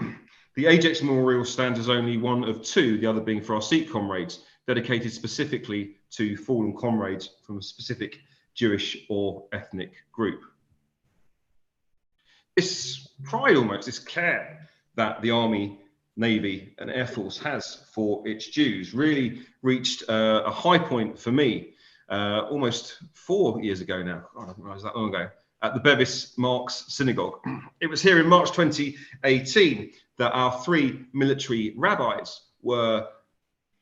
[SPEAKER 3] the Ajax Memorial stands as only one of two, the other being for our Sikh comrades, dedicated specifically to fallen comrades from a specific Jewish or ethnic group. This pride almost, this care that the Army, Navy and Air Force has for its Jews really reached a high point for me almost 4 years ago now. I don't realize that long ago, at the Bevis Marks Synagogue. It was here in March 2018 that our three military rabbis were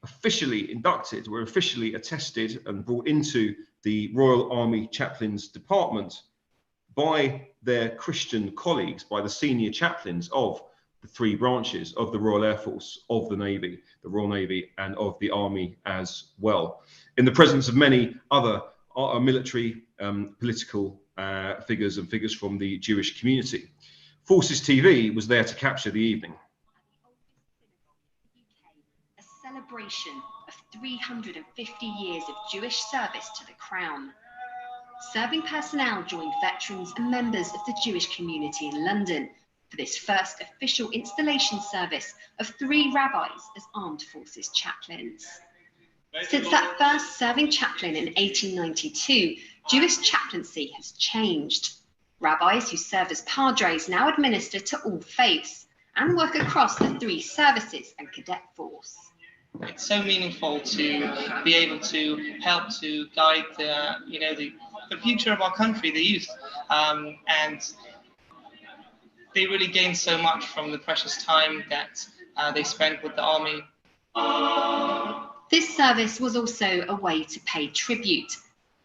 [SPEAKER 3] officially inducted, were officially attested and brought into the Royal Army Chaplains Department by their Christian colleagues, by the senior chaplains of the three branches of the Royal Air Force, of the Navy, the Royal Navy, and of the Army as well, in the presence of many other military, political figures and figures from the Jewish community. Forces TV was there to capture the evening.
[SPEAKER 5] A celebration of 350 years of Jewish service to the Crown. Serving personnel joined veterans and members of the Jewish community in London for this first official installation service of 3 rabbis as armed forces chaplains. Since that first serving chaplain in 1892, Jewish chaplaincy has changed. Rabbis who serve as padres now administer to all faiths and work across the 3 services and cadet force.
[SPEAKER 6] It's so meaningful to be able to help to guide the future of our country, the youth, and they really gain so much from the precious time that they spend with the army.
[SPEAKER 5] This service was also a way to pay tribute.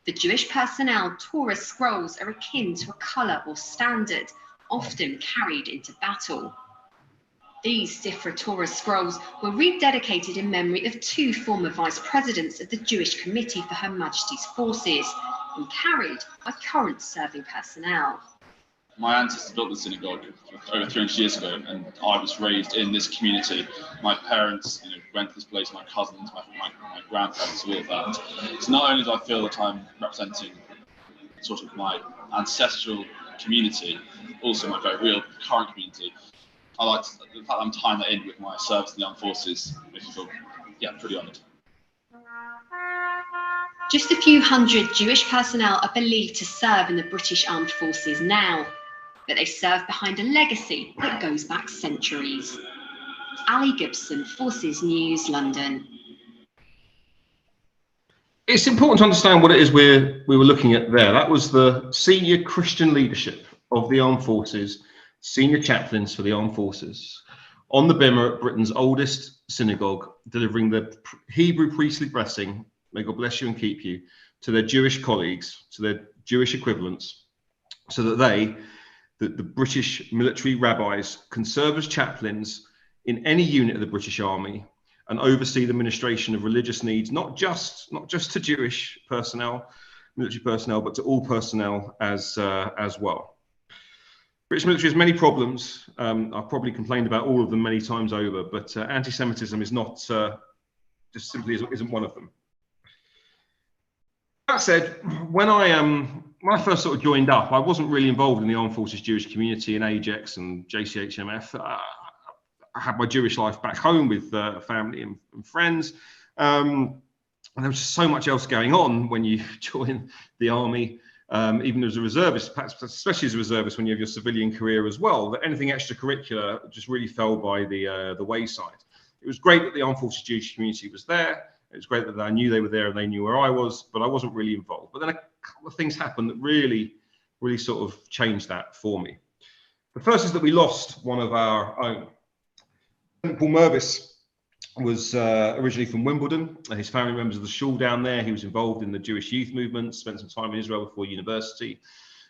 [SPEAKER 5] The Jewish personnel Taurus Scrolls are akin to a colour or standard, often carried into battle. These Sifra Taurus Scrolls were rededicated in memory of 2 former vice presidents of the Jewish Committee for Her Majesty's Forces and carried by current serving personnel.
[SPEAKER 7] My ancestors built the synagogue over 300 years ago, and I was raised in this community. My parents went to this place, my cousins, my grandparents, all of that. So not only do I feel that I'm representing sort of my ancestral community, also my very real current community, I like the fact that I'm tying that in with my service in the armed forces, makes me feel, pretty honoured.
[SPEAKER 5] Just a few hundred Jewish personnel are believed to serve in the British Armed Forces now, but they serve behind a legacy that goes back centuries. Ali Gibson, Forces News, London.
[SPEAKER 3] It's important to understand what it is we were looking at there. That was the senior Christian leadership of the armed forces, senior chaplains for the armed forces, on the bimmer at Britain's oldest synagogue, delivering the Hebrew priestly blessing, may God bless you and keep you, to their Jewish colleagues, to their Jewish equivalents, so that the British military rabbis can serve as chaplains in any unit of the British Army and oversee the administration of religious needs, not just to Jewish personnel, military personnel, but to all personnel as well. British military has many problems. I've probably complained about all of them many times over, but anti-Semitism is not, just simply isn't one of them. That said, when I first sort of joined up, I wasn't really involved in the Armed Forces Jewish community in Ajax and JCHMF. I had my Jewish life back home with family and friends. And there was just so much else going on when you join the army, even as a reservist, perhaps especially as a reservist when you have your civilian career as well, that anything extracurricular just really fell by the wayside. It was great that the Armed Forces Jewish community was there. It was great that I knew they were there and they knew where I was, but I wasn't really involved. But then a couple of things happened that really sort of changed that for me. The first is that we lost one of our own. Paul Mervis was originally from Wimbledon. His family members of the shul down there. He was involved in the Jewish youth movement, spent some time in Israel before university.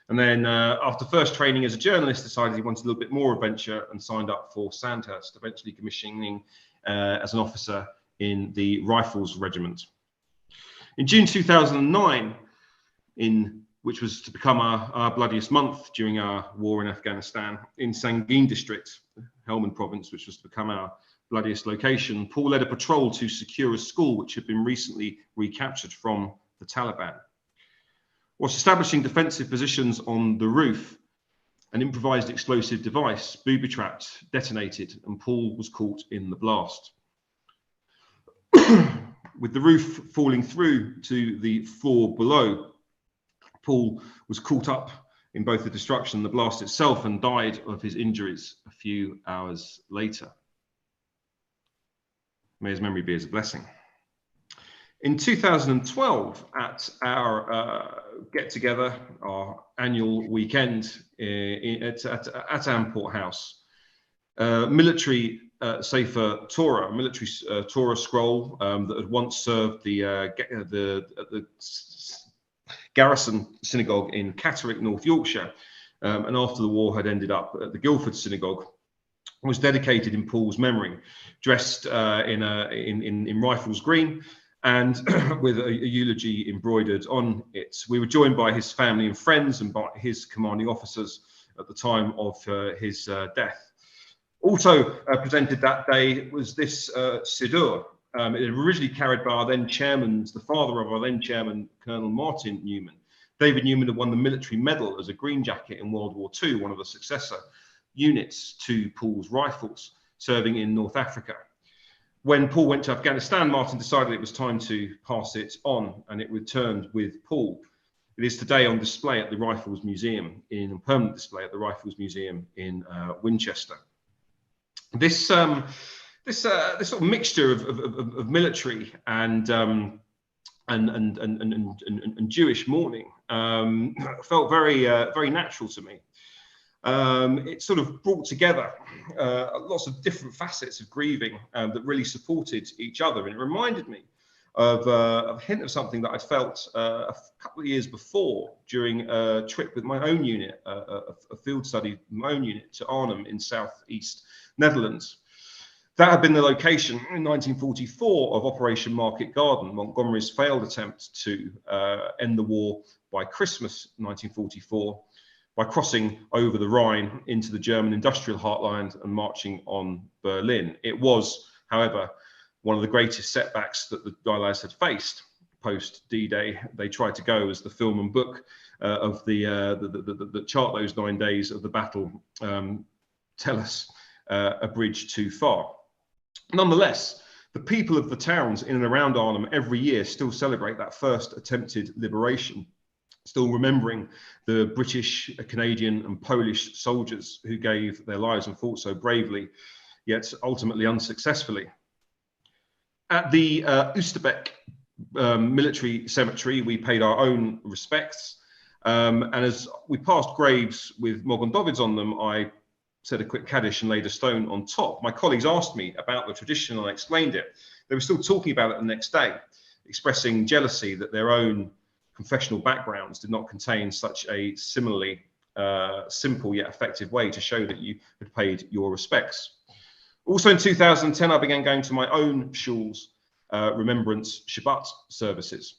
[SPEAKER 3] And then after first training as a journalist, decided he wanted a little bit more adventure and signed up for Sandhurst, eventually commissioning as an officer in the Rifles Regiment. In June 2009, which was to become our bloodiest month during our war in Afghanistan, in Sangin district, Helmand province, which was to become our bloodiest location, Paul led a patrol to secure a school which had been recently recaptured from the Taliban. Whilst establishing defensive positions on the roof, an improvised explosive device, booby-trapped, detonated, and Paul was caught in the blast. With the roof falling through to the floor below, Paul was caught up in both the destruction and the blast itself and died of his injuries a few hours later. May his memory be as a blessing. In 2012, at our get-together, our annual weekend at Amport House, military Sefer Torah, a military Torah scroll that had once served the garrison synagogue in Catterick, North Yorkshire, and after the war had ended up at the Guildford Synagogue, was dedicated in Paul's memory, dressed in rifles green and with a eulogy embroidered on it. We were joined by his family and friends and by his commanding officers at the time of his death. Also presented that day was this Siddur. It had originally carried by our then chairman, the father of our then chairman, Colonel Martin Newman. David Newman had won the military medal as a green jacket in World War II, one of the successor units to Paul's rifles, serving in North Africa. When Paul went to Afghanistan, Martin decided it was time to pass it on, and it returned with Paul. It is today on display at the Rifles Museum, in permanent display at the Rifles Museum in Winchester. This sort of mixture of military and Jewish mourning felt very natural to me. It sort of brought together lots of different facets of grieving that really supported each other, and it reminded me of a hint of something that I'd felt a couple of years before during a trip with my own unit, a field study, my own unit to Arnhem in southeast Netherlands. That had been the location in 1944 of Operation Market Garden, Montgomery's failed attempt to end the war by Christmas 1944 by crossing over the Rhine into the German industrial heartland and marching on Berlin. It was, however, one of the greatest setbacks that the Allies had faced post D-Day. They tried to go, as the film and book of the chart those 9 days of the battle tell us, a bridge too far. Nonetheless, the people of the towns in and around Arnhem every year still celebrate that first attempted liberation, still remembering the British, Canadian and Polish soldiers who gave their lives and fought so bravely, yet ultimately unsuccessfully. At the Oosterbeek military cemetery, we paid our own respects. And as we passed graves with Mogon Davids on them, I said a quick Kaddish and laid a stone on top. My colleagues asked me about the tradition and I explained it. They were still talking about it the next day, expressing jealousy that their own confessional backgrounds did not contain such a similarly simple yet effective way to show that you had paid your respects. Also in 2010, I began going to my own shul's Remembrance Shabbat services.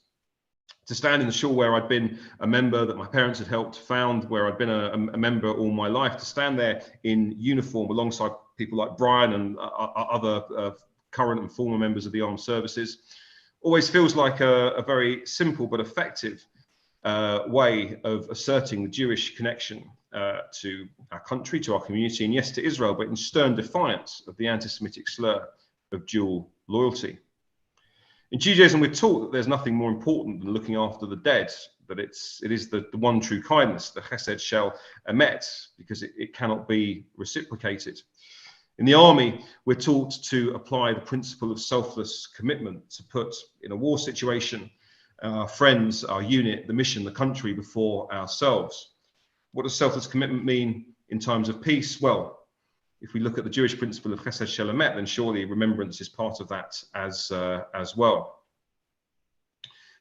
[SPEAKER 3] To stand in the shul where I'd been a member, that my parents had helped found, where I'd been a member all my life, to stand there in uniform alongside people like Brian and other current and former members of the armed services, always feels like a very simple but effective way of asserting the Jewish connection to our country, to our community, and yes, to Israel, but in stern defiance of the anti-Semitic slur of dual loyalty. In Judaism, we're taught that there's nothing more important than looking after the dead, that it is the one true kindness, the chesed shel emet, because it cannot be reciprocated. In the army, we're taught to apply the principle of selfless commitment, to put in a war situation our friends, our unit, the mission, the country before ourselves. What does selfless commitment mean in times of peace? Well, if we look at the Jewish principle of chesed shel emet, then surely remembrance is part of that as well.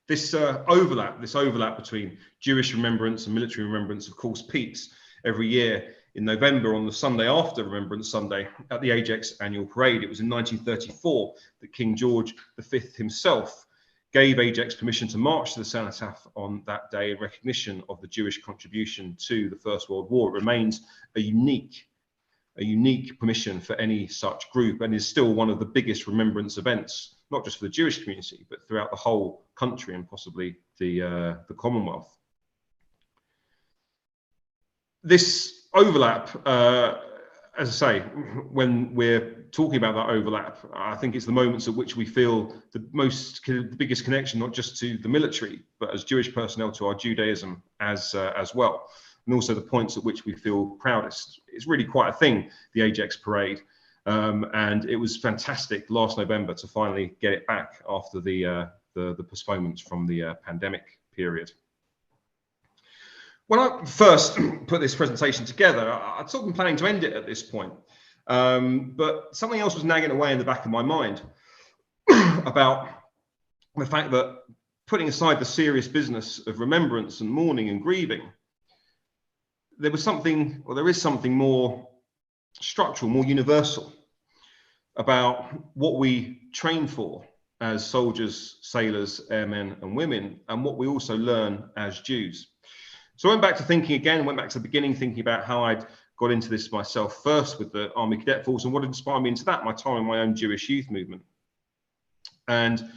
[SPEAKER 3] This overlap between Jewish remembrance and military remembrance, of course, peaks every year in November on the Sunday after Remembrance Sunday at the Ajax annual parade. It was in 1934 that King George V himself gave Ajax permission to march to the cenotaph on that day in recognition of the Jewish contribution to the First World War. It remains a unique permission for any such group, and is still one of the biggest remembrance events, not just for the Jewish community, but throughout the whole country and possibly the Commonwealth. This overlap, as I say, when we're talking about that overlap, I think it's the moments at which we feel the biggest connection, not just to the military, but as Jewish personnel to our Judaism as well. And also the points at which we feel proudest. It's really quite a thing, the Ajax Parade. And it was fantastic last November to finally get it back after the postponements from the pandemic period. When I first put this presentation together, I'd sort of been planning to end it at this point. But something else was nagging away in the back of my mind about the fact that, putting aside the serious business of remembrance and mourning and grieving, there is something more structural, more universal about what we train for as soldiers, sailors, airmen and women, and what we also learn as Jews. So I went back to thinking again, went back to the beginning, thinking about how I'd got into this myself first with the Army Cadet Force and what inspired me into that, my time in my own Jewish youth movement. And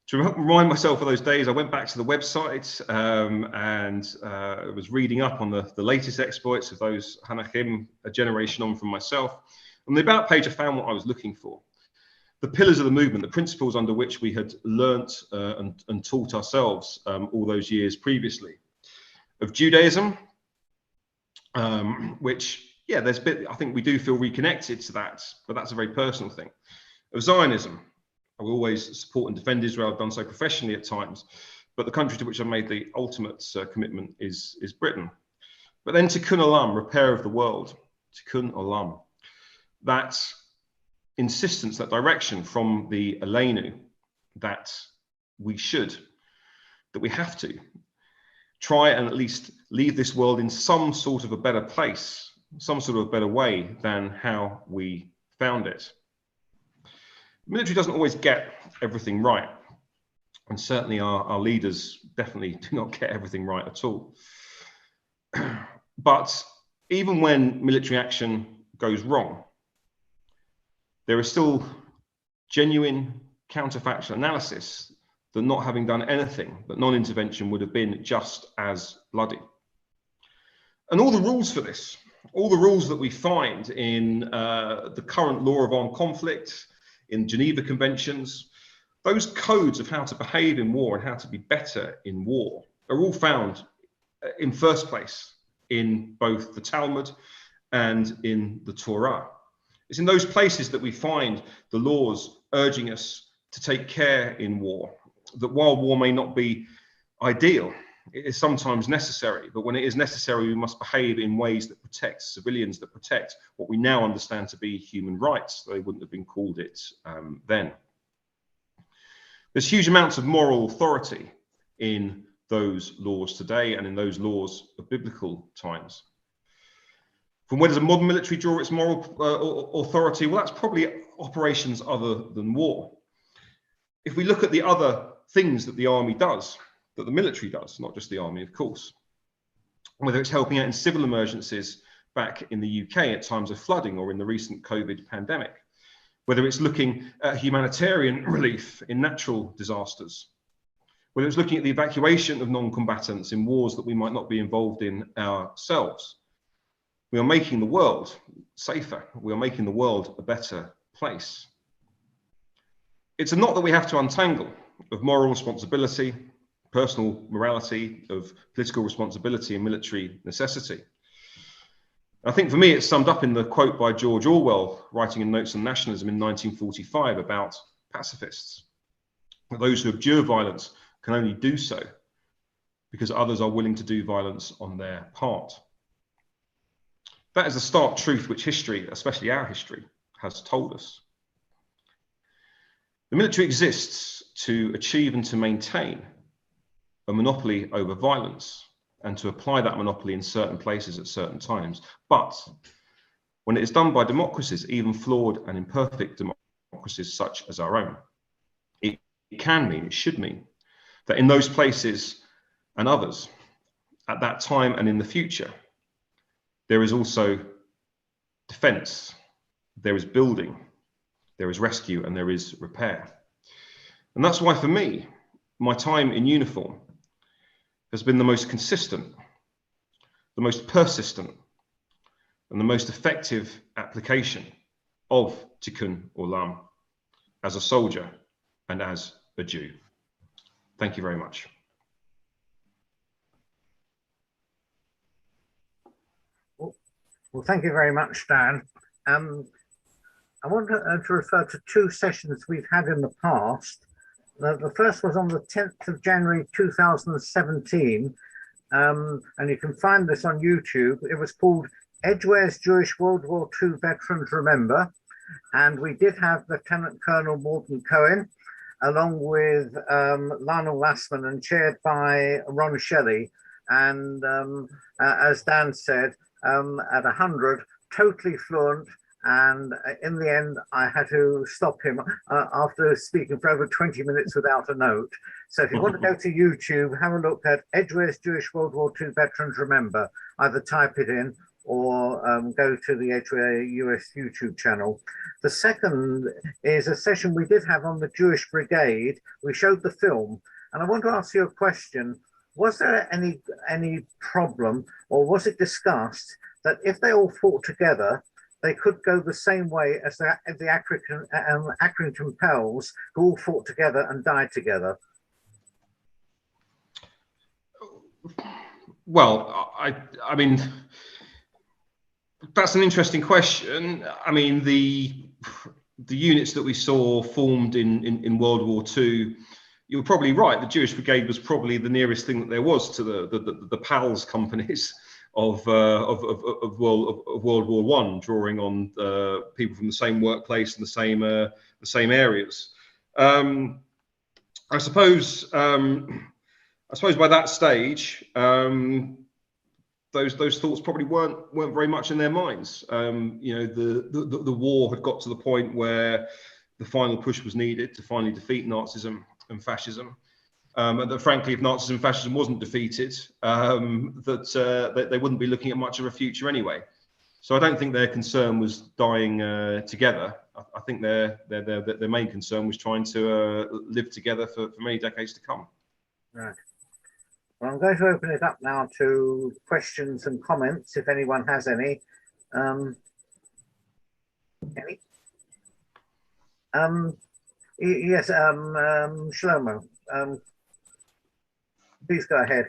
[SPEAKER 3] to remind myself of those days, I went back to the website and was reading up on the latest exploits of those Hanachim, a generation on from myself. On the About page, I found what I was looking for. The pillars of the movement, the principles under which we had learnt and taught ourselves all those years previously. Of Judaism, which, yeah, there's a bit, I think we do feel reconnected to that, but that's a very personal thing. Of Zionism, I will always support and defend Israel. I've done so professionally at times, but the country to which I've made the ultimate commitment is Britain. But then Tikkun Olam, repair of the world, Tikkun Olam. That insistence, that direction from the Aleinu, that we should, that we have to try and at least leave this world in some sort of a better place, some sort of a better way than how we found it. The military doesn't always get everything right, and certainly our leaders definitely do not get everything right at all. But even when military action goes wrong, there is still genuine counterfactual analysis that not having done anything, that non-intervention would have been just as bloody. And all the rules for this, all the rules that we find in the current law of armed conflict, in Geneva Conventions, those codes of how to behave in war and how to be better in war are all found in first place in both the Talmud and in the Torah. It's in those places that we find the laws urging us to take care in war, that while war may not be ideal, it is sometimes necessary, but when it is necessary, we must behave in ways that protect civilians, that protect what we now understand to be human rights. They wouldn't have been called it then. There's huge amounts of moral authority in those laws today and in those laws of biblical times. From where does a modern military draw its moral authority? Well, that's probably operations other than war. If we look at the other things that the army does, that the military does, not just the army, of course, whether it's helping out in civil emergencies back in the UK at times of flooding or in the recent COVID pandemic, whether it's looking at humanitarian relief in natural disasters, whether it's looking at the evacuation of non-combatants in wars that we might not be involved in ourselves. We are making the world safer. We are making the world a better place. It's a knot that we have to untangle of moral responsibility, personal morality, of political responsibility and military necessity. I think for me, it's summed up in the quote by George Orwell, writing in Notes on Nationalism in 1945 about pacifists. That those who abjure violence can only do so because others are willing to do violence on their part. That is the stark truth which history, especially our history, has told us. The military exists to achieve and to maintain a monopoly over violence and to apply that monopoly in certain places at certain times. But when it is done by democracies, even flawed and imperfect democracies such as our own, it can mean, it should mean, that in those places and others, at that time and in the future, there is also defense, there is building, there is rescue, and there is repair. And that's why, for me, my time in uniform has been the most consistent, the most persistent, and the most effective application of Tikkun Olam as a soldier and as a Jew. Thank you very much.
[SPEAKER 2] Well, thank you very much, Dan. I want to refer to two sessions we've had in the past. The first was on the 10th of January 2017, and you can find this on YouTube. It was called Edgware's Jewish World War II Veterans Remember, and we did have Lieutenant Colonel Morton Cohen, along with Lionel Lassman, and chaired by Ron Shelley. And as Dan said, at 100, totally fluent. And in the end, I had to stop him after speaking for over 20 minutes without a note. So if you want to go to YouTube, have a look at Edgeware's Jewish World War II Veterans Remember. Either type it in or go to the Edgeware US YouTube channel. The second is a session we did have on the Jewish Brigade. We showed the film. And I want to ask you a question. Was there any problem, or was it discussed that if they all fought together, they could go the same way as the Accrington Pels, who all fought together and died together?
[SPEAKER 3] Well, I mean, that's an interesting question. I mean, the units that we saw formed in World War II, you were probably right. The Jewish Brigade was probably the nearest thing that there was to the PALS companies of World War I, drawing on people from the same workplace and the same areas. I suppose by that stage, those thoughts probably weren't very much in their minds. You know, the war had got to the point where the final push was needed to finally defeat Nazism and fascism. And that frankly, if Nazism and fascism wasn't defeated, that they wouldn't be looking at much of a future anyway. So I don't think their concern was dying together. I think their main concern was trying to live together for many decades to come.
[SPEAKER 2] Right. Well, I'm going to open it up now to questions and comments, if anyone has any. Any? Yes, Shlomo. Please go ahead.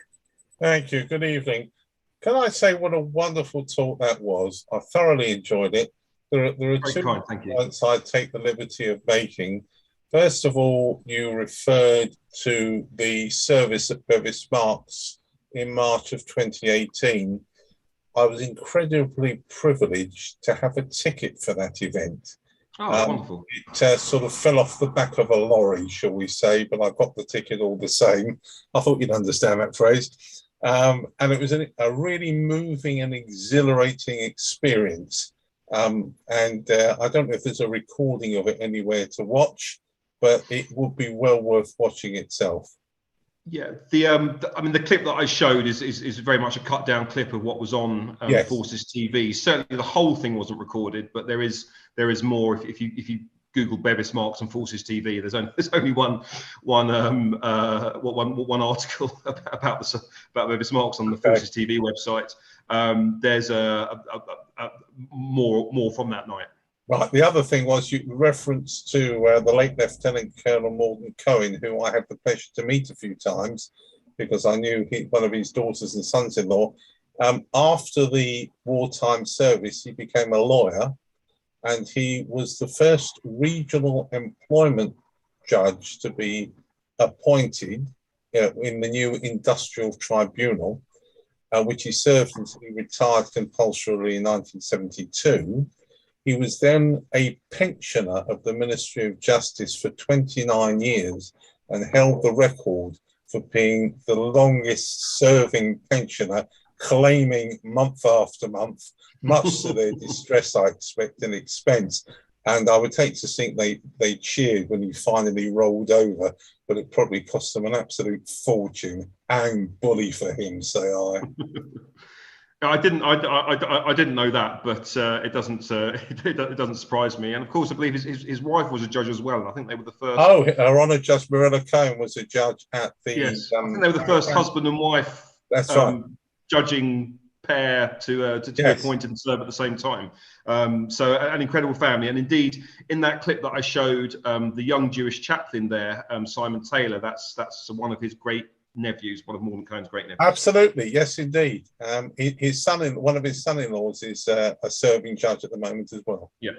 [SPEAKER 8] Thank you. Good evening. Can I say what a wonderful talk that was? I thoroughly enjoyed it. There are two points I'd take the liberty of making. First of all, you referred to the service at Mervis Marks in March of 2018. I was incredibly privileged to have a ticket for that event.
[SPEAKER 3] Oh, wonderful.
[SPEAKER 8] It sort of fell off the back of a lorry, shall we say, but I got the ticket all the same. I thought you'd understand that phrase. And it was a really moving and exhilarating experience. And I don't know if there's a recording of it anywhere to watch, but it would be well worth watching itself.
[SPEAKER 3] Yeah, I mean, the clip that I showed is very much a cut down clip of what was on
[SPEAKER 8] Yes.
[SPEAKER 3] Forces TV. Certainly, the whole thing wasn't recorded, but there is more. If you Google Mervis Marks and Forces TV, there's only one article about Mervis Marks on the Forces TV website. There's more from that night.
[SPEAKER 8] Right. The other thing was you referenced to the late Lieutenant Colonel Morgan Cohen, who I had the pleasure to meet a few times because I knew one of his daughters and sons-in-law. After the wartime service, he became a lawyer, and he was the first regional employment judge to be appointed in the new industrial tribunal, which he served until he retired compulsorily in 1972. He was then a pensioner of the Ministry of Justice for 29 years and held the record for being the longest serving pensioner, claiming month after month, much to their distress, I expect, and expense. And I would take to think they cheered when he finally rolled over, but it probably cost them an absolute fortune. And bully for him, say I.
[SPEAKER 3] I didn't know that, but it doesn't surprise me. And of course, I believe his wife was a judge as well. And I think they were the first.
[SPEAKER 8] Oh, Her Honour Judge Marilla Cohen was a judge at the.
[SPEAKER 3] Yes, I think they were the first husband and wife.
[SPEAKER 8] That's right.
[SPEAKER 3] Judging pair to be appointed and serve at the same time. So an incredible family. And indeed, in that clip that I showed, the young Jewish chaplain there, Simon Taylor, that's one of his great nephews, one of Morgan Cohen's great nephews.
[SPEAKER 8] Absolutely, yes, indeed. One of his son-in-laws is a serving judge at the moment as well.
[SPEAKER 3] Yeah.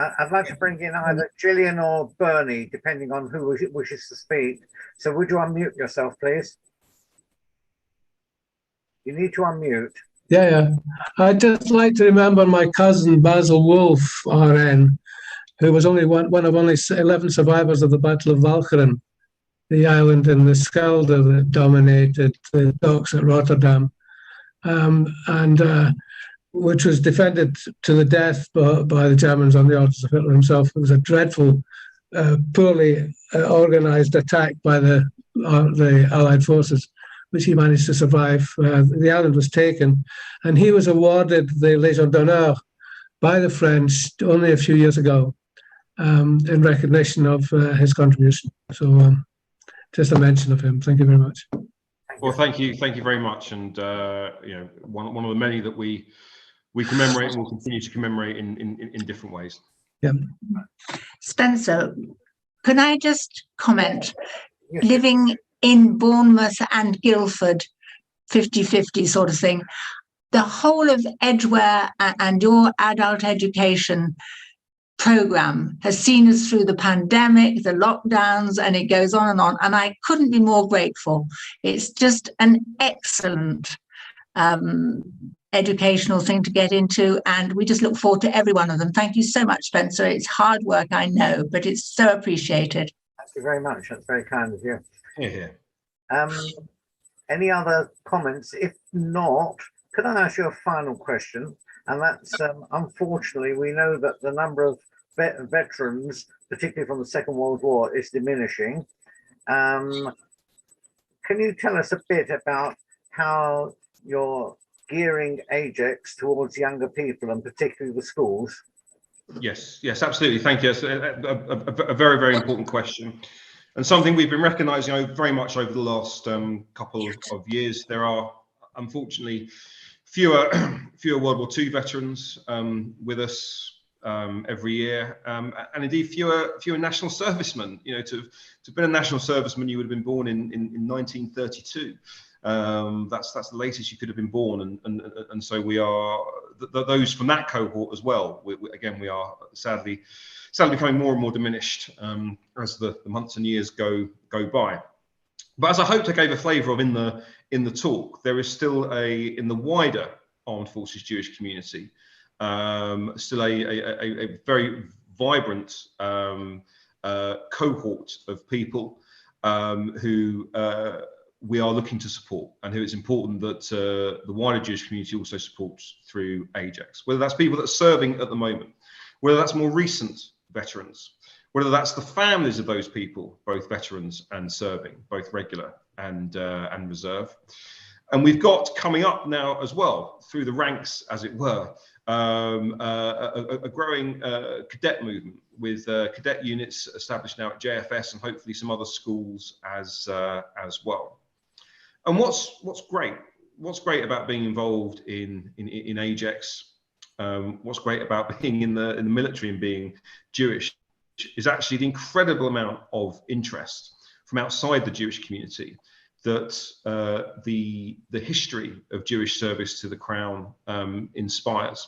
[SPEAKER 2] I'd like to bring in either Gillian or Bernie, depending on who wishes to speak. So would you unmute yourself, please? You need to unmute.
[SPEAKER 9] Yeah. I'd just like to remember my cousin Basil Wolfe, RN, who was only one of only 11 survivors of the Battle of Walcheren, the island in the Schelde that dominated the docks at Rotterdam. which was defended to the death by the Germans on the orders of Hitler himself. It was a dreadful, poorly organized attack by the Allied forces, which he managed to survive. The island was taken, and he was awarded the Légion d'honneur by the French only a few years ago in recognition of his contribution. So just a mention of him. Thank you very much.
[SPEAKER 3] Well, thank you very much. And one of the many that we commemorate and will continue to commemorate in different ways.
[SPEAKER 9] Yeah.
[SPEAKER 10] Spencer, can I just comment? Yes. Living in Bournemouth and Guildford, 50-50 sort of thing, the whole of Edgware and your adult education program has seen us through the pandemic, the lockdowns, and it goes on. And I couldn't be more grateful. It's just an excellent educational thing to get into, and we just look forward to every one of them. Thank you so much, Spencer. It's hard work, I know, but it's so appreciated.
[SPEAKER 2] Thank you very much. That's very kind of you.
[SPEAKER 3] Yeah.
[SPEAKER 2] Any other comments? If not, could I ask you a final question? And that's, unfortunately, we know that the number of veterans, particularly from the Second World War, is diminishing. Can you tell us a bit about how you're gearing Ajax towards younger people, and particularly the schools?
[SPEAKER 3] Yes, absolutely. Thank you. That's a very, very important question, and something we've been recognising very much over the last couple of years. There are, unfortunately, fewer World War II veterans with us every year, and indeed fewer national servicemen. You know, to have been a national serviceman, you would have been born in 1932. That's the latest you could have been born, and so we are those from that cohort as well. We are sadly becoming more and more diminished as the months and years go by. But as I hoped I gave a flavour of in the talk, there is still in the wider Armed Forces Jewish community still a very vibrant cohort of people who we are looking to support, and who it's important that the wider Jewish community also supports through Ajax, whether that's people that are serving at the moment, whether that's more recent veterans, whether that's the families of those people, both veterans and serving, both regular and reserve. And we've got coming up now as well, through the ranks, as it were, a growing cadet movement with cadet units established now at JFS, and hopefully some other schools as well. And what's great about being involved in Ajax, what's great about being in the military and being Jewish, is actually the incredible amount of interest from outside the Jewish community that the history of Jewish service to the Crown inspires.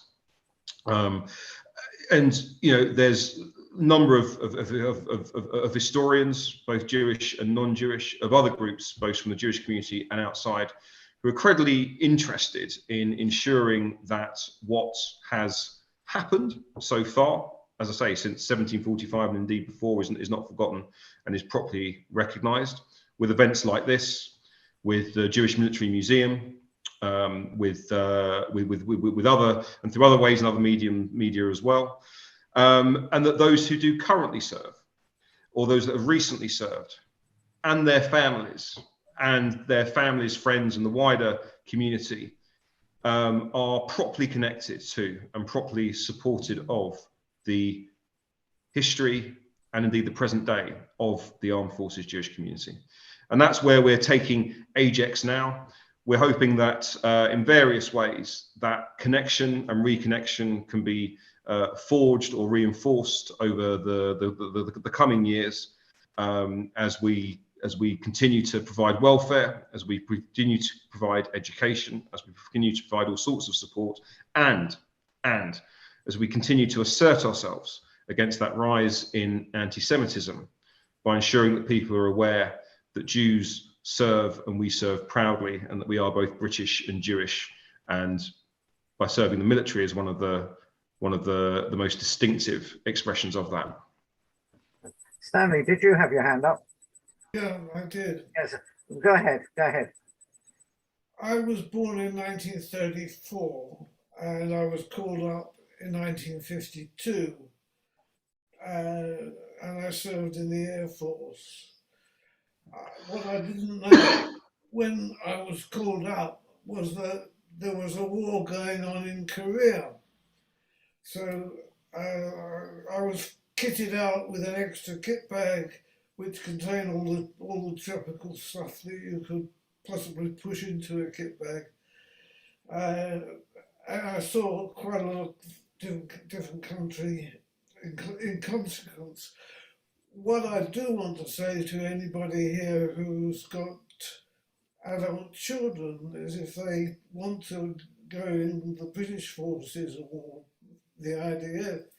[SPEAKER 3] And you know, there's a number of historians, both Jewish and non-Jewish, of other groups, both from the Jewish community and outside, who are incredibly interested in ensuring that what has happened so far, as I say, since 1745 and indeed before, is not forgotten and is properly recognised, with events like this, with the Jewish Military Museum, with other, and through other ways and other media as well, and that those who do currently serve, or those that have recently served, and their families, friends, and the wider community are properly connected to and properly supported of the history and indeed the present day of the Armed Forces Jewish community. And that's where we're taking Ajax now. We're hoping that in various ways that connection and reconnection can be forged or reinforced over the coming years, as we continue to provide welfare, as we continue to provide education, as we continue to provide all sorts of support, and as we continue to assert ourselves against that rise in anti-Semitism by ensuring that people are aware that Jews serve and we serve proudly, and that we are both British and Jewish, and by serving the military is one of the most distinctive expressions of that.
[SPEAKER 2] Stanley, did you have your hand up?
[SPEAKER 11] Yeah, I did.
[SPEAKER 2] Yes, go ahead.
[SPEAKER 11] I was born in 1934, and I was called up in 1952, and I served in the Air Force. What I didn't know when I was called up was that there was a war going on in Korea. So I was kitted out with an extra kit bag which contained all the tropical stuff that you could possibly push into a kit bag. And I saw quite a lot of different country in consequence. What I do want to say to anybody here who's got adult children is if they want to go in the British forces or the IDF,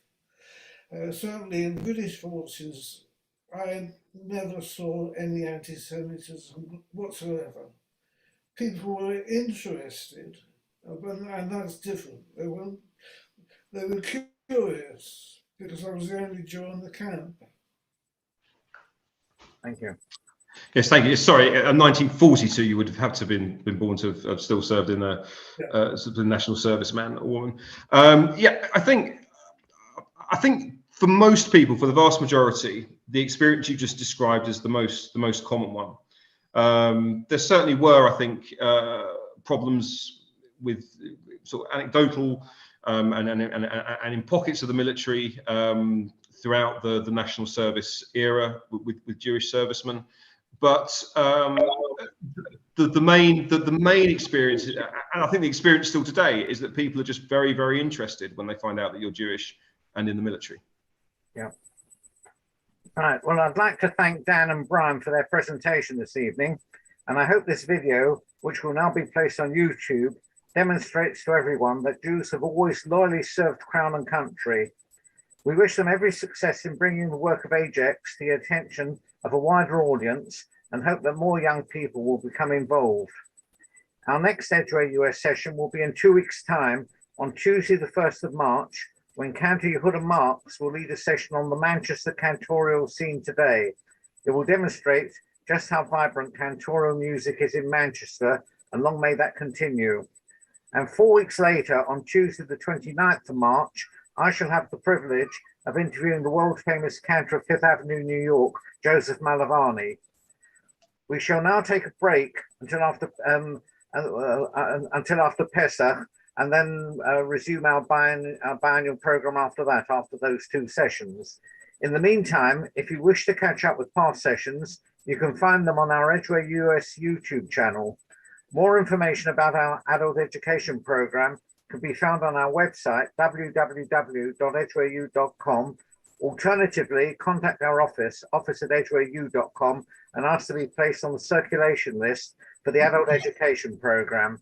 [SPEAKER 11] certainly in British forces, I never saw any anti-Semitism whatsoever. People were interested, and that's different. They were curious because I was the only Jew in the camp.
[SPEAKER 2] Thank you.
[SPEAKER 3] Yes, thank you. Sorry, in 1942, you would have had to have been born to have still served in the sort of national service, man or woman. Yeah, I think for most people, for the vast majority, the experience you just described is the most common one. There certainly were, I think, problems with sort of anecdotal and in pockets of the military throughout the national service era with Jewish servicemen. But the main experience, and I think the experience still today, is that people are just very, very interested when they find out that you're Jewish and in the military.
[SPEAKER 2] Yeah. Right. Well, I'd like to thank Dan and Brian for their presentation this evening, and I hope this video, which will now be placed on YouTube, demonstrates to everyone that Jews have always loyally served Crown and country. We wish them every success in bringing the work of Ajax to the attention of a wider audience and hope that more young people will become involved. Our next Edgeway US session will be in 2 weeks' time on Tuesday the 1st of March, when County Yehuda Marks will lead a session on the Manchester cantorial scene today. It will demonstrate just how vibrant cantorial music is in Manchester, and long may that continue. And 4 weeks later, on Tuesday the 29th of March, I shall have the privilege of interviewing the world-famous cantor of Fifth Avenue, New York, Joseph Malavani. We shall now take a break until after Pesach, and then resume our biannual program after that, after those 2 sessions. In the meantime, if you wish to catch up with past sessions, you can find them on our Edgeway US YouTube channel. More information about our adult education program can be found on our website, www.edgewayu.com. Alternatively, contact our office@edgewayu.com, and ask to be placed on the circulation list for the adult education program.